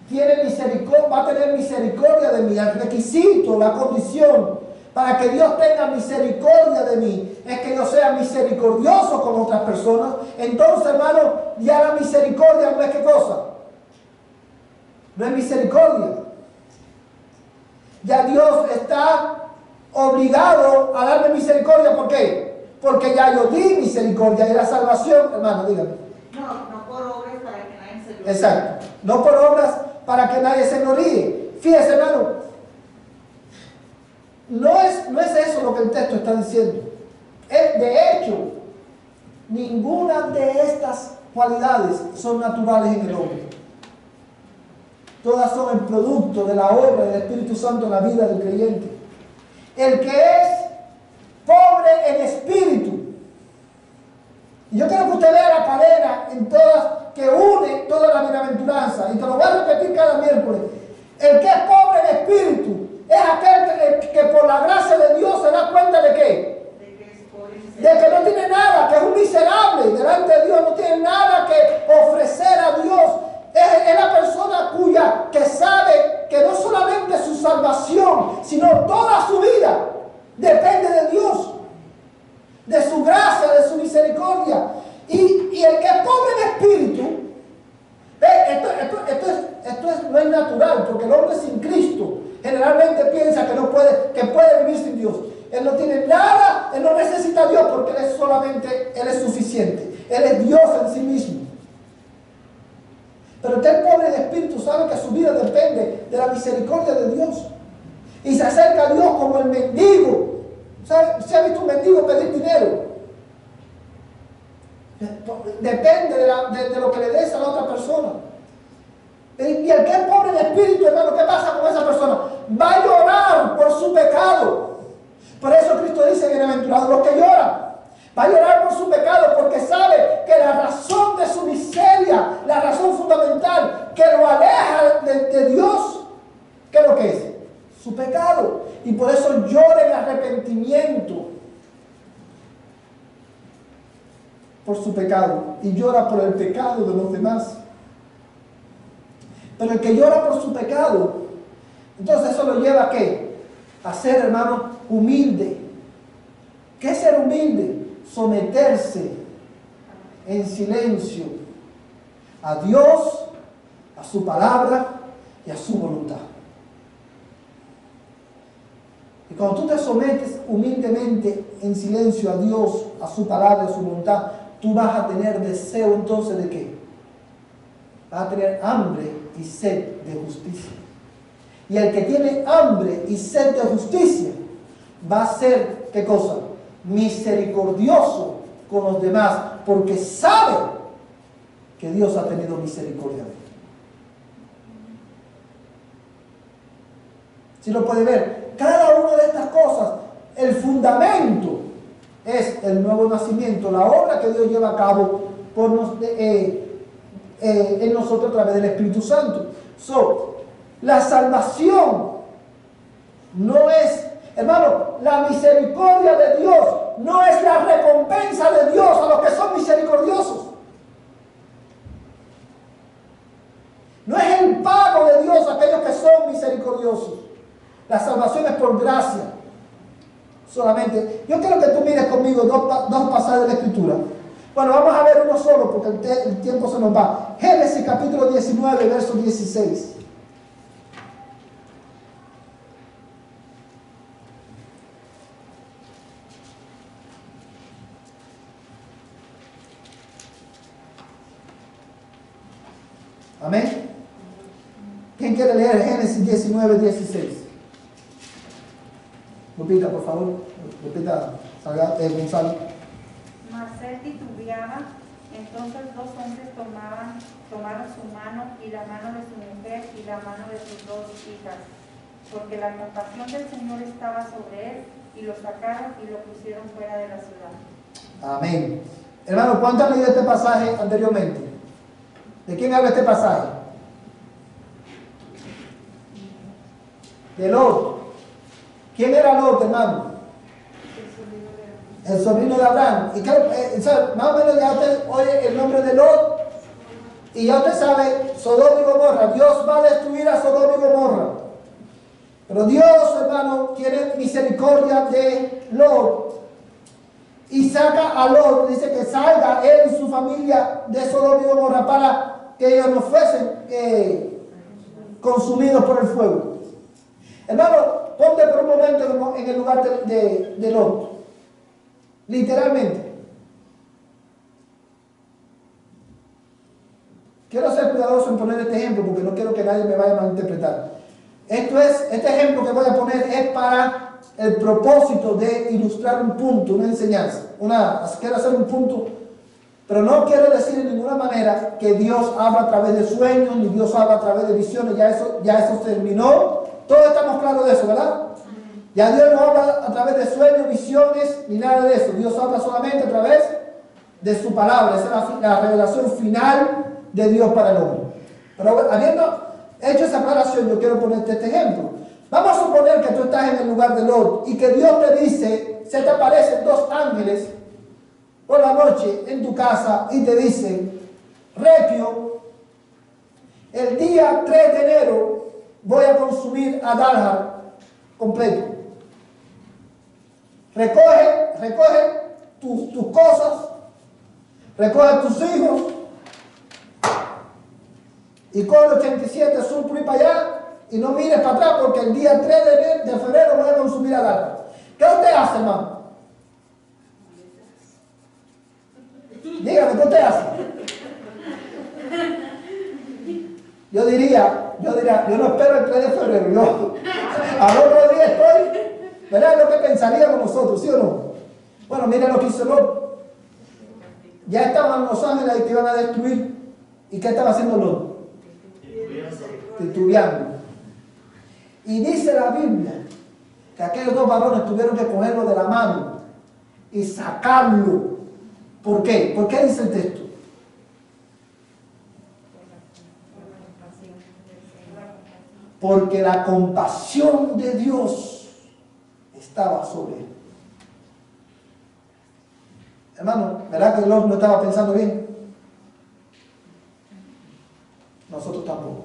tiene misericordia, va a tener misericordia de mí, el requisito, la condición para que Dios tenga misericordia de mí es que yo sea misericordioso con otras personas. Entonces, hermano, ya la misericordia no es ¿qué cosa? No es misericordia. Ya Dios está obligado a darme misericordia. ¿Por qué? Porque ya yo di misericordia y la salvación, hermano, dígame. No por obras para que nadie se gloríe. Exacto. No por obras para que nadie se gloríe. Fíjese, hermano, no es eso lo que el texto está diciendo. De hecho, ninguna de estas cualidades son naturales en el hombre. Todas son el producto de la obra del Espíritu Santo en la vida del creyente. El que es pobre en espíritu. Y yo quiero que usted vea la cadena que une toda la bienaventuranza. Y te lo voy a repetir cada miércoles. El que es pobre en espíritu es aquel que por la gracia de Dios se da cuenta de qué. De que no tiene nada, que es un miserable delante de Dios, no tiene nada que ofrecer a Dios. Es la persona que sabe que no solamente su salvación, sino toda su vida depende de Dios, de su gracia, de su misericordia. Y el que es pobre en espíritu, no es natural, porque el hombre sin Cristo generalmente piensa que puede vivir sin Dios. Él no tiene nada, él no necesita a Dios porque él es suficiente. Él es Dios en sí mismo. Pero el pobre de espíritu sabe que su vida depende de la misericordia de Dios. Y se acerca a Dios como el mendigo. ¿Se ha visto un mendigo pedir dinero? Depende de lo que le des a la otra persona. Y el que es pobre de espíritu, hermano, ¿qué pasa con esa persona? Va a llorar por su pecado. Por eso Cristo dice, bienaventurados los que lloran. Va a llorar por su pecado porque sabe que la razón de su miseria, la razón fundamental que lo aleja de Dios, ¿qué es lo que es? Su pecado. Y por eso llora en arrepentimiento por su pecado y llora por el pecado de los demás. Pero el que llora por su pecado, entonces eso lo lleva ¿a qué? A ser, hermano, humilde. ¿Qué es ser humilde? Someterse en silencio a Dios, a su palabra y a su voluntad. Y cuando tú te sometes humildemente en silencio a Dios, a su palabra y a su voluntad, tú vas a tener deseo entonces ¿de qué? Vas a tener hambre y sed de justicia. Y el que tiene hambre y sed de justicia va a ser, ¿qué cosa? Misericordioso con los demás, porque sabe que Dios ha tenido misericordia de él. Si lo puede ver, cada una de estas cosas, el fundamento es el nuevo nacimiento, la obra que Dios lleva a cabo en nosotros a través del Espíritu Santo. La salvación no es, hermano, la misericordia de Dios no es la recompensa de Dios a los que son misericordiosos. No es el pago de Dios a aquellos que son misericordiosos. La salvación es por gracia. solamente. Yo quiero que tú mires conmigo dos pasajes de la Escritura. Bueno, vamos a ver uno solo porque el tiempo se nos va. Génesis capítulo 19, verso 16. Amén. ¿Quién quiere leer Génesis 19, 16? Lupita, por favor. Lupita, Gonzalo. Mas él titubeaba, entonces dos hombres tomaron su mano y la mano de su mujer y la mano de sus dos hijas, porque la compasión del Señor estaba sobre él, y lo sacaron y lo pusieron fuera de la ciudad. Amén. Hermano, ¿cuántos han leído este pasaje anteriormente? ¿De quién habla este pasaje? De Lot. ¿Quién era Lot, hermano? El sobrino de Abraham. Y más o menos ya usted oye el nombre de Lot y ya usted sabe, Sodoma y Gomorra. Dios va a destruir a Sodoma y Gomorra. Pero Dios, hermano, tiene misericordia de Lot. Y saca a Lot, dice que salga él y su familia de Sodoma y Gomorra para que ellos no fuesen consumidos por el fuego. Hermano, ponte por un momento en el lugar de Lot. Literalmente. Quiero ser cuidadoso en poner este ejemplo porque no quiero que nadie me vaya a malinterpretar. Este ejemplo que voy a poner es para el propósito de ilustrar un punto, una enseñanza. Quiero hacer un punto, pero no quiero decir de ninguna manera que Dios habla a través de sueños, ni Dios habla a través de visiones. Ya eso terminó. Todos estamos claros de eso, ¿verdad? Ya Dios no habla a través de sueños, visiones, ni nada de eso. Dios habla solamente a través de su palabra. Esa es la revelación final de Dios para el hombre. Pero habiendo hecho esa aclaración, yo quiero ponerte este ejemplo. Vamos a suponer que tú estás en el lugar de Lot y que Dios te dice, se te aparecen dos ángeles por la noche en tu casa y te dicen, Repio, el día 3 de enero voy a consumir a Dalhar completo. Recoge tus cosas, recoge tus hijos y coge el 87 sur por ir para allá y no mires para atrás porque el día 3 de febrero voy a consumir a Dalhar. ¿Qué usted hace, hermano? Dígame, ¿qué usted hace? Yo diría, yo no espero el 3 de febrero, yo al otro día estoy, ¿verdad? Es lo que pensaríamos nosotros, ¿sí o no? Bueno, miren lo que hizo Lot. Ya estaban los ángeles ahí que iban a destruir. ¿Y qué estaba haciendo Lot? Titubeando. Y dice la Biblia que aquellos dos varones tuvieron que cogerlo de la mano y sacarlo. ¿Por qué? ¿Por qué dice el texto? Porque la compasión de Dios estaba sobre él. Hermano, ¿verdad que Lot no estaba pensando bien? Nosotros tampoco.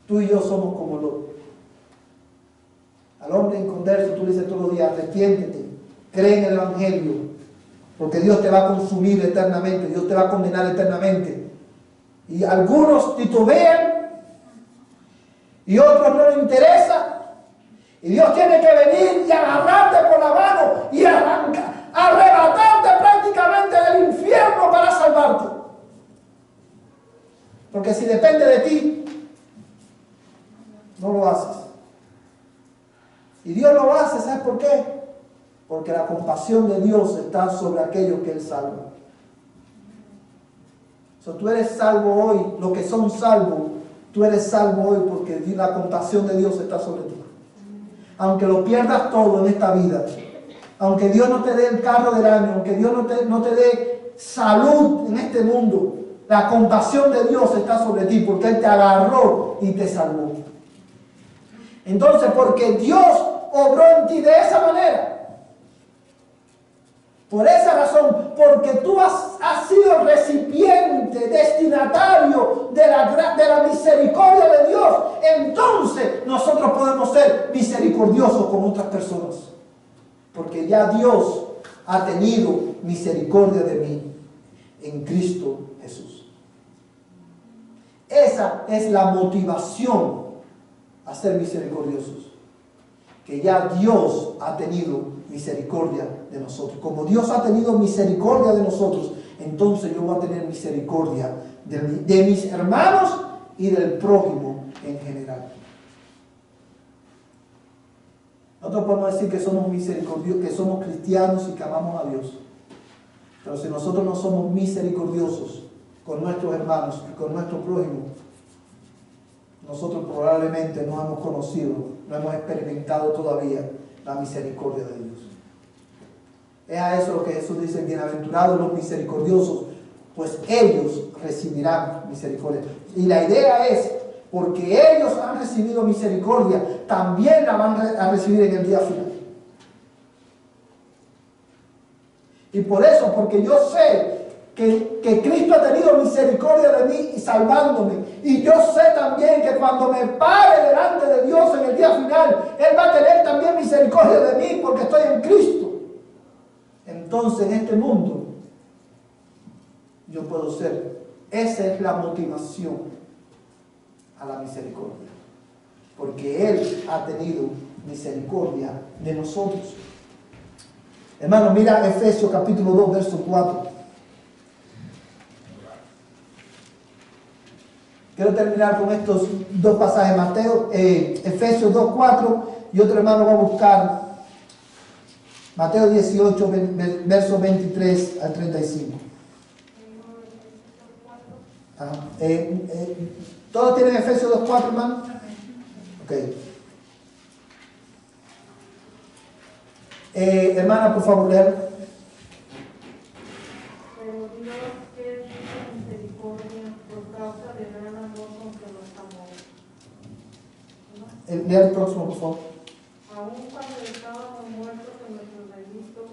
Tú y yo somos como Lot. Al hombre inconverso tú le dices todos los días, arrepiéntete, cree en el Evangelio, porque Dios te va a consumir eternamente, Dios te va a condenar eternamente. Y algunos titubean y otros no les interesa. Y Dios tiene que venir y agarrarte por la mano y arrebatarte prácticamente del infierno para salvarte. Porque si depende de ti, no lo haces. Y Dios lo hace, ¿sabes por qué? Porque la compasión de Dios está sobre aquellos que Él salva. Tú eres salvo hoy, los que son salvos, tú eres salvo hoy porque la compasión de Dios está sobre ti. Aunque lo pierdas todo en esta vida, aunque Dios no te dé el carro del año, aunque Dios no te dé salud en este mundo, la compasión de Dios está sobre ti porque Él te agarró y te salvó. Entonces, porque Dios obró en ti de esa manera, por esa razón, porque tú has sido recipiente, destinatario de la misericordia de Dios, entonces nosotros podemos ser misericordiosos con otras personas. porque ya Dios ha tenido misericordia de mí en Cristo Jesús. Esa es la motivación a ser misericordiosos. Que ya Dios ha tenido misericordia de nosotros. Como Dios ha tenido misericordia de nosotros, entonces yo voy a tener misericordia de mis hermanos y del prójimo en general. Nosotros podemos decir que somos misericordiosos, que somos cristianos y que amamos a Dios. Pero si nosotros no somos misericordiosos con nuestros hermanos y con nuestro prójimo, nosotros probablemente no hemos conocido, no hemos experimentado todavía la misericordia de Dios. Es a eso lo que Jesús dice: bienaventurados los misericordiosos, pues ellos recibirán misericordia. Y la idea es, porque ellos han recibido misericordia, también la van a recibir en el día final. Y por eso, porque yo sé que Cristo ha tenido misericordia de mí y salvándome, y yo sé también que cuando me pare delante de Dios en el día final, Él va a tener también misericordia de mí porque estoy en Cristo. Entonces en este mundo yo puedo ser. Esa es la motivación a la misericordia, porque Él ha tenido misericordia de nosotros. Hermano, mira Efesios capítulo 2, verso 4. Quiero terminar con estos dos pasajes. Efesios 2, 4, y otro hermano va a buscar Mateo 18, versos 23 al 35. ¿Todos tienen Efesios 2, 4, hermano? Ok. Hermana, por favor, leer. Pero Dios, que es rico en misericordia, por causa del gran amor con que nos amó. ¿No? Lea el próximo, por favor. Aún cuando estábamos muertos en nuestros delitos,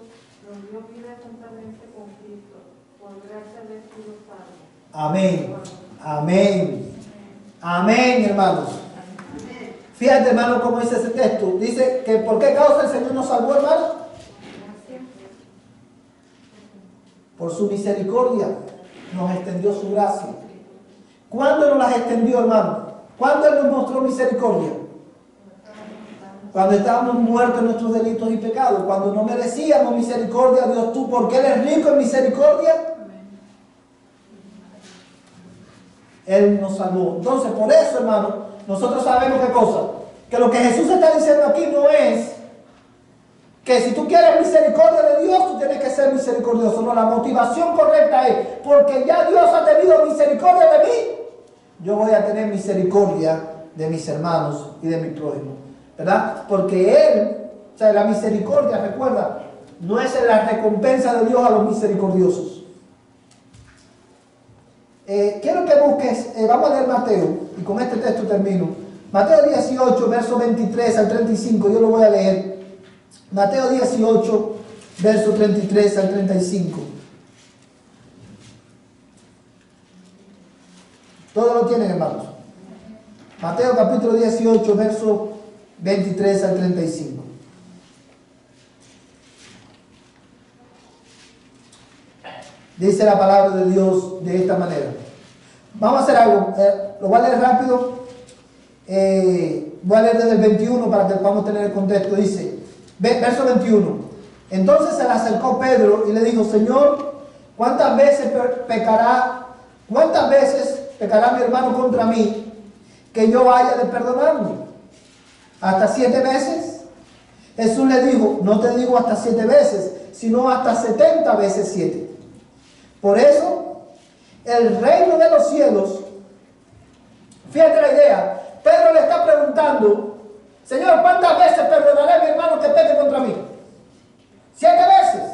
nos dio vida juntamente con Cristo. Por gracia de sido salvos. Amén. Amén. Amén, hermanos. Fíjate, hermano, cómo dice ese texto. Dice que ¿por qué causa el Señor nos salvó, hermano? Por su misericordia nos extendió su gracia. ¿Cuándo nos las extendió, hermano? ¿Cuándo Él nos mostró misericordia? Cuando estábamos muertos en nuestros delitos y pecados. Cuando no merecíamos misericordia, Dios, tú, porque Él es rico en misericordia, Él nos salvó. Entonces, por eso, hermano, nosotros sabemos qué cosa. Que lo que Jesús está diciendo aquí no es que si tú quieres misericordia de Dios, tú tienes que ser misericordioso. No, la motivación correcta es, porque ya Dios ha tenido misericordia de mí, yo voy a tener misericordia de mis hermanos y de mi prójimo. ¿Verdad? Porque Él, o sea, la misericordia, recuerda, no es la recompensa de Dios a los misericordiosos. Quiero que busques, vamos a leer Mateo, y con este texto termino. Mateo 18, verso 23 al 35, yo lo voy a leer. Mateo 18, verso 33 al 35. Todos lo tienen, hermanos. Mateo capítulo 18, verso 23 al 35. Dice la palabra de Dios de esta manera. Vamos a hacer algo. Lo voy a leer rápido. Voy a leer desde el 21 para que podamos tener el contexto. Dice, verso 21. Entonces se le acercó Pedro y le dijo: Señor, ¿cuántas veces pecará mi hermano contra mí que yo haya de perdonarme? ¿Hasta 7 veces? Jesús le dijo: no te digo hasta 7 veces, sino hasta 70 veces 7. Por eso, el reino de los cielos, fíjate la idea, Pedro le está preguntando: Señor, ¿cuántas veces perdonaré a mi hermano que peque contra mí? 7 veces.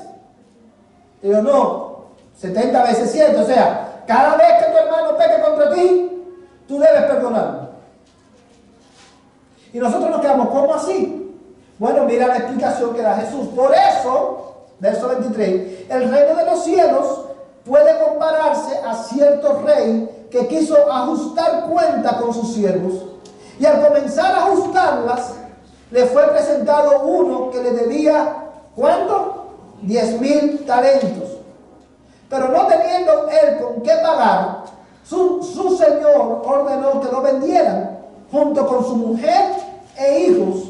Digo, no, 70 veces 7, o sea, cada vez que tu hermano peque contra ti, tú debes perdonarlo. Y nosotros nos quedamos, ¿cómo así? Bueno, mira la explicación que da Jesús. Por eso, verso 23, el reino de los cielos puede compararse a cierto rey que quiso ajustar cuenta con sus siervos, y al comenzar a ajustarlas, le fue presentado uno que le debía ¿cuánto? 10,000 talentos. Pero no teniendo él con qué pagar, su señor ordenó que lo vendieran junto con su mujer e hijos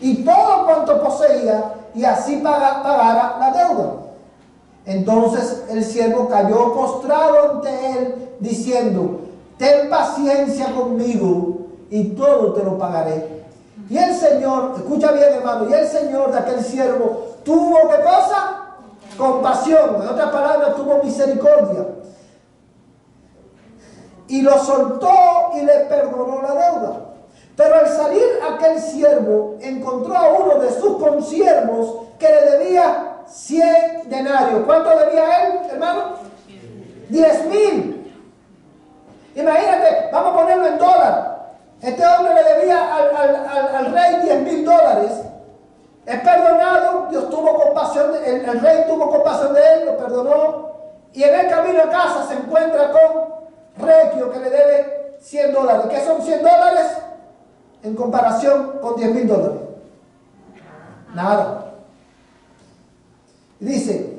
y todo cuanto poseía, y así pagara la deuda. Entonces el siervo cayó postrado ante él, diciendo: ten paciencia conmigo y todo te lo pagaré. Y el Señor, escucha bien, hermano, y el Señor de aquel siervo tuvo, ¿qué cosa? Compasión. En otras palabras, tuvo misericordia. Y lo soltó y le perdonó la deuda. Pero al salir aquel siervo, encontró a uno de sus consiervos que le debía 100 denarios. ¿Cuánto debía él, hermano? 10,000. Imagínate, vamos a ponerlo en dólar. Este hombre le debía al rey 10,000 dólares. Es perdonado, Dios tuvo compasión, el rey tuvo compasión de él, lo perdonó. Y en el camino a casa se encuentra con Requio, que le debe 100 dólares. ¿Qué son 100 dólares? En comparación con 10,000 dólares. Nada. Y dice,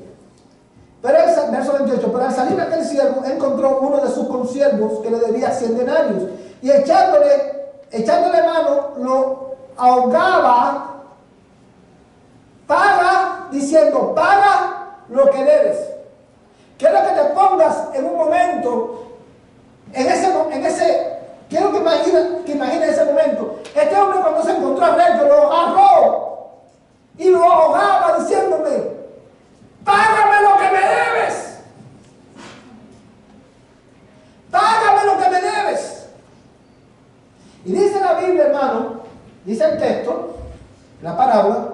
verso 28, pero al salir aquel siervo encontró uno de sus consiervos que le debía 100 denarios. Y echándole mano, lo ahogaba, paga, diciendo: paga lo que debes. Quiero que te pongas en un momento, quiero que imagines ese momento. Este hombre, cuando se encontró a Requio, lo agarró y lo ahogaba diciéndome: págame lo que me debes. Págame lo que me debes. Y dice la Biblia, hermano, dice el texto, la parábola,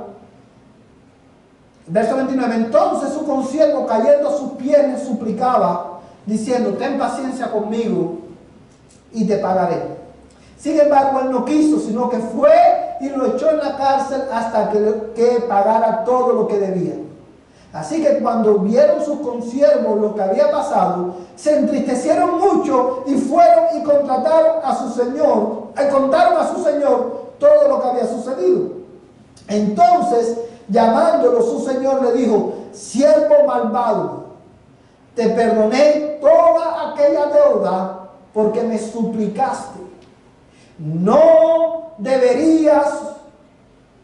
verso 29, entonces su consiervo, cayendo a sus pies, le suplicaba, diciendo: ten paciencia conmigo y te pagaré. Sin embargo, él no quiso, sino que fue y lo echó en la cárcel hasta que pagara todo lo que debía. Así que cuando vieron sus consiervos lo que había pasado, se entristecieron mucho y fueron y contaron a su señor todo lo que había sucedido. Entonces, llamándolo su señor, le dijo: siervo malvado, te perdoné toda aquella deuda porque me suplicaste. ¿No deberías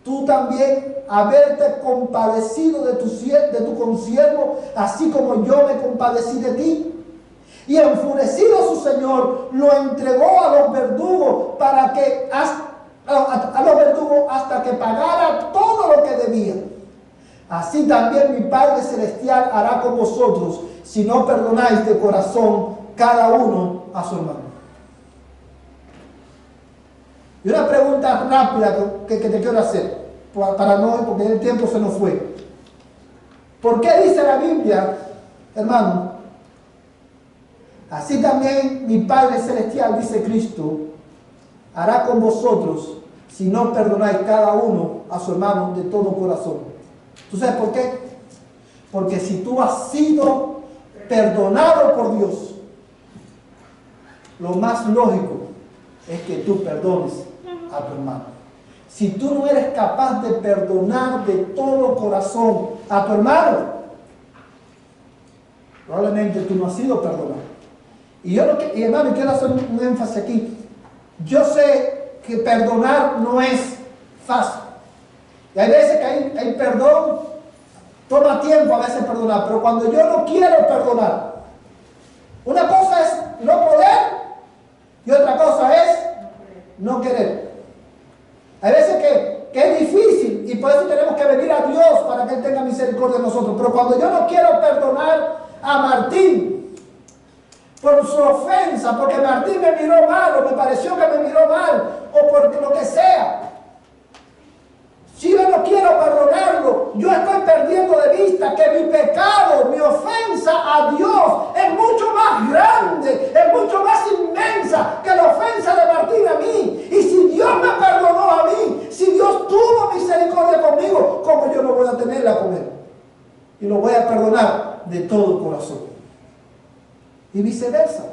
tú también haberte compadecido de tu consiervo, así como yo me compadecí de ti? Y enfurecido su señor, lo entregó a los verdugos hasta que pagara todo lo que debía. Así también mi Padre Celestial hará con vosotros, si no perdonáis de corazón cada uno a su hermano. Y una pregunta rápida que te quiero hacer, para no, porque el tiempo se nos fue. ¿Por qué dice la Biblia, hermano? Así también mi Padre Celestial, dice Cristo, hará con vosotros, si no perdonáis cada uno a su hermano de todo corazón. ¿Tú sabes por qué? Porque si tú has sido perdonado por Dios, lo más lógico es que tú perdones a tu hermano. Si tú no eres capaz de perdonar de todo corazón a tu hermano, probablemente tú no has sido perdonado. Y hermano, quiero hacer un énfasis aquí. Yo sé que perdonar no es fácil. Y hay veces que hay perdón, toma tiempo a veces perdonar, pero cuando yo no quiero perdonar, una cosa es no poder y otra cosa es no querer. Hay veces que es difícil y por eso tenemos que venir a Dios para que Él tenga misericordia de nosotros. Pero cuando yo no quiero perdonar a Martín por su ofensa, porque Martín me miró mal o me pareció que me miró mal o por lo que sea, si yo no quiero perdonarlo, yo estoy perdiendo de vista que mi pecado, mi ofensa a Dios es mucho más grande, es mucho más inmensa que la ofensa de Martín a mí. Y si Dios me perdonó a mí, si Dios tuvo misericordia conmigo, ¿cómo yo no voy a tenerla con Él? Y lo voy a perdonar de todo corazón. Y viceversa.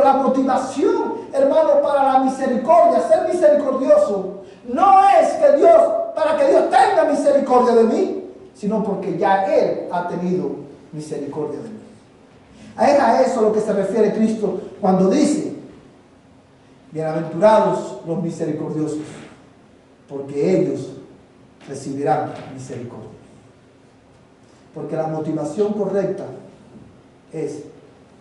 La motivación, hermano, para la misericordia, ser misericordioso, no es que para que Dios tenga misericordia de mí, sino porque ya Él ha tenido misericordia de mí. Es a eso a lo que se refiere Cristo cuando dice: bienaventurados los misericordiosos, porque ellos recibirán misericordia. Porque la motivación correcta es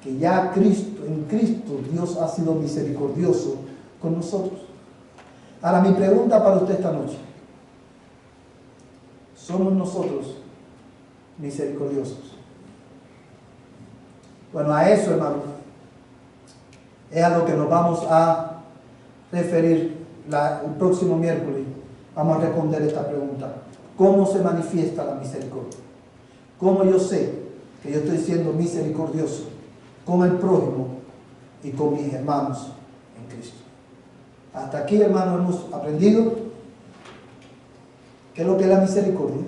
que ya en Cristo Dios ha sido misericordioso con nosotros. Ahora, mi pregunta para usted esta noche: ¿somos nosotros misericordiosos? Bueno, a eso, hermano, es a lo que nos vamos a referir el próximo miércoles. Vamos a responder esta pregunta: ¿cómo se manifiesta la misericordia? ¿Cómo yo sé que yo estoy siendo misericordioso con el prójimo y con mis hermanos en Cristo? Hasta aquí, hermano, hemos aprendido qué es lo que es la misericordia.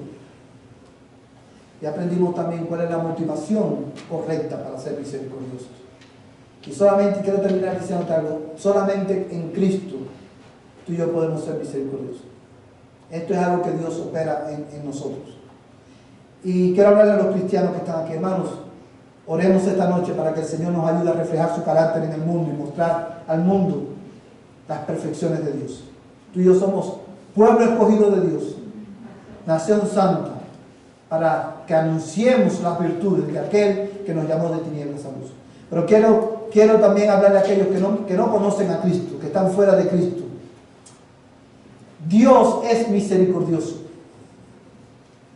Y aprendimos también cuál es la motivación correcta para ser misericordiosos. Y solamente, quiero terminar diciendo algo, solamente en Cristo tú y yo podemos ser misericordiosos. Esto es algo que Dios opera en nosotros. Y quiero hablarle a los cristianos que están aquí, hermanos. Oremos esta noche para que el Señor nos ayude a reflejar su carácter en el mundo y mostrar al mundo las perfecciones de Dios. Tú y yo somos pueblo escogido de Dios, nación santa, para que anunciemos las virtudes de aquel que nos llamó de tinieblas a luz. Pero quiero también hablarle a aquellos que no conocen a Cristo, que están fuera de Cristo. Dios es misericordioso,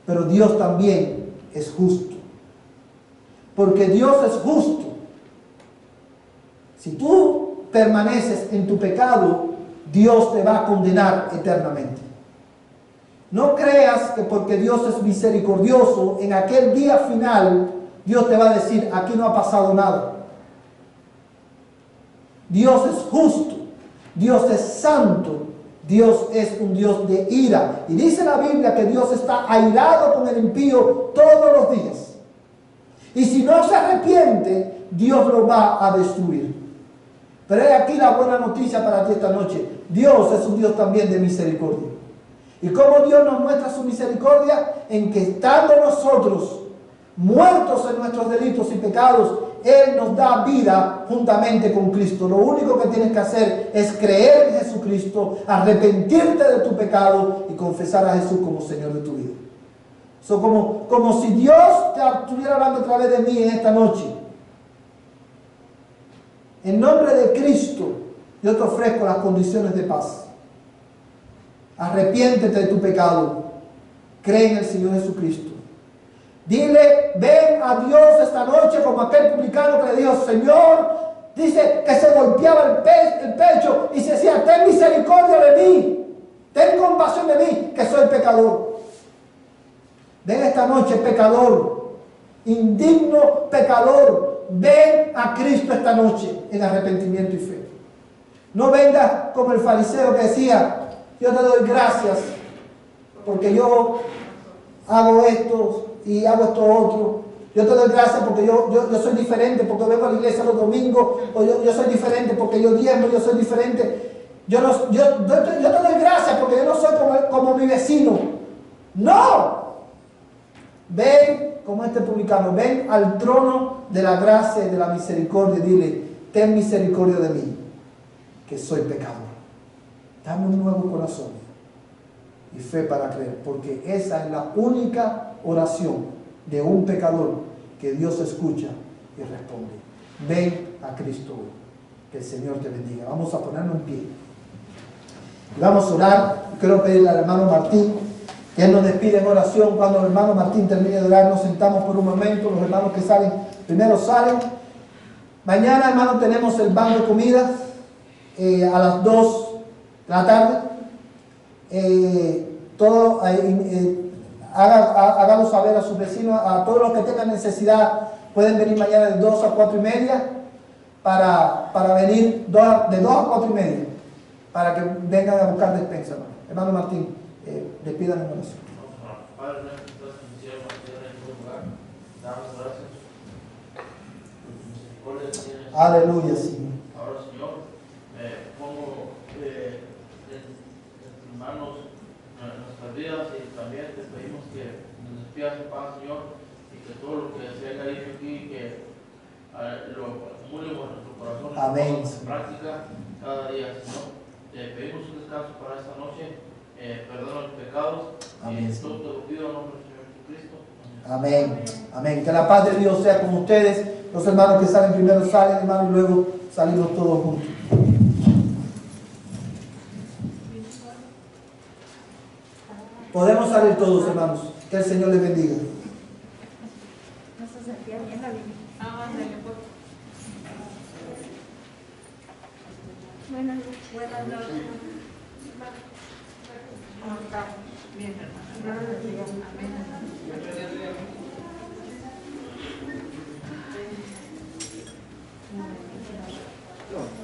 pero Dios también es justo. Porque Dios es justo. Si tú permaneces en tu pecado, Dios te va a condenar eternamente. No creas que porque Dios es misericordioso, en aquel día final, Dios te va a decir: aquí no ha pasado nada. Dios es justo, Dios es santo, Dios es un Dios de ira. Y dice la Biblia que Dios está airado con el impío todos los días. Y si no se arrepiente, Dios lo va a destruir. Pero he aquí la buena noticia para ti esta noche: Dios es un Dios también de misericordia. ¿Y cómo Dios nos muestra su misericordia? En que estando nosotros muertos en nuestros delitos y pecados, Él nos da vida juntamente con Cristo. Lo único que tienes que hacer es creer en Jesucristo, arrepentirte de tu pecado y confesar a Jesús como Señor de tu vida. Como si Dios te estuviera hablando a través de mí en esta noche. En nombre de Cristo, yo te ofrezco las condiciones de paz. Arrepiéntete de tu pecado. Cree en el Señor Jesucristo. Dile: ven a Dios esta noche, como aquel publicano que le dijo: Señor, dice que se golpeaba el pecho y se decía: ten misericordia de mí, ten compasión de mí, que soy pecador. Ven esta noche, pecador, indigno pecador, ven a Cristo esta noche en arrepentimiento y fe. No vengas como el fariseo que decía: yo te doy gracias porque yo hago esto y hago esto otro. Yo te doy gracias porque yo soy diferente, porque vengo a la iglesia los domingos, o yo soy diferente porque yo diezmo, yo soy diferente. Yo te doy gracias porque yo no soy como mi vecino. ¡No! Ven como este publicano, ven al trono de la gracia y de la misericordia y dile: ten misericordia de mí, que soy pecador. Dame un nuevo corazón y fe para creer, porque esa es la única oración de un pecador que Dios escucha y responde. Ven a Cristo hoy. Que el Señor te bendiga. Vamos a ponernos en pie y vamos a orar. Quiero pedirle al hermano Martín que él nos despide en oración. Cuando el hermano Martín termine de orar, nos sentamos por un momento. Los hermanos que salen primero salen. Mañana, hermano, tenemos el banco de comida a las 2 de la tarde. Hágalo saber a sus vecinos, a todos los que tengan necesidad. Pueden venir mañana de 2 a 4 y media para venir de 2 a 4 y media para que vengan a buscar despensa. Hermano Martín, despidan en oración. Padre nuestro que estás en el cielo, manténnos en tu lugar. Damos gracias por tu misericordia que tienes. Aleluya, Señor. Ahora, Señor, pongo en tus manos nuestras vidas y también te pedimos que nos despidas Amén. pongamos en práctica cada día, Señor. Te pedimos un descanso para esta noche, perdona los pecados, Amén. y todo te lo pido en nombre del Señor Jesucristo. Amén. Amén. Que la paz de Dios sea con ustedes. Los hermanos que salen primero salen, hermano, y luego salimos todos juntos. Podemos salir todos, hermanos. Que el Señor les bendiga. No se sentía bien la Biblia. Buenas noches. Buenas noches. ¿Cómo está? Bien, hermana. Gracias a Dios. Amén.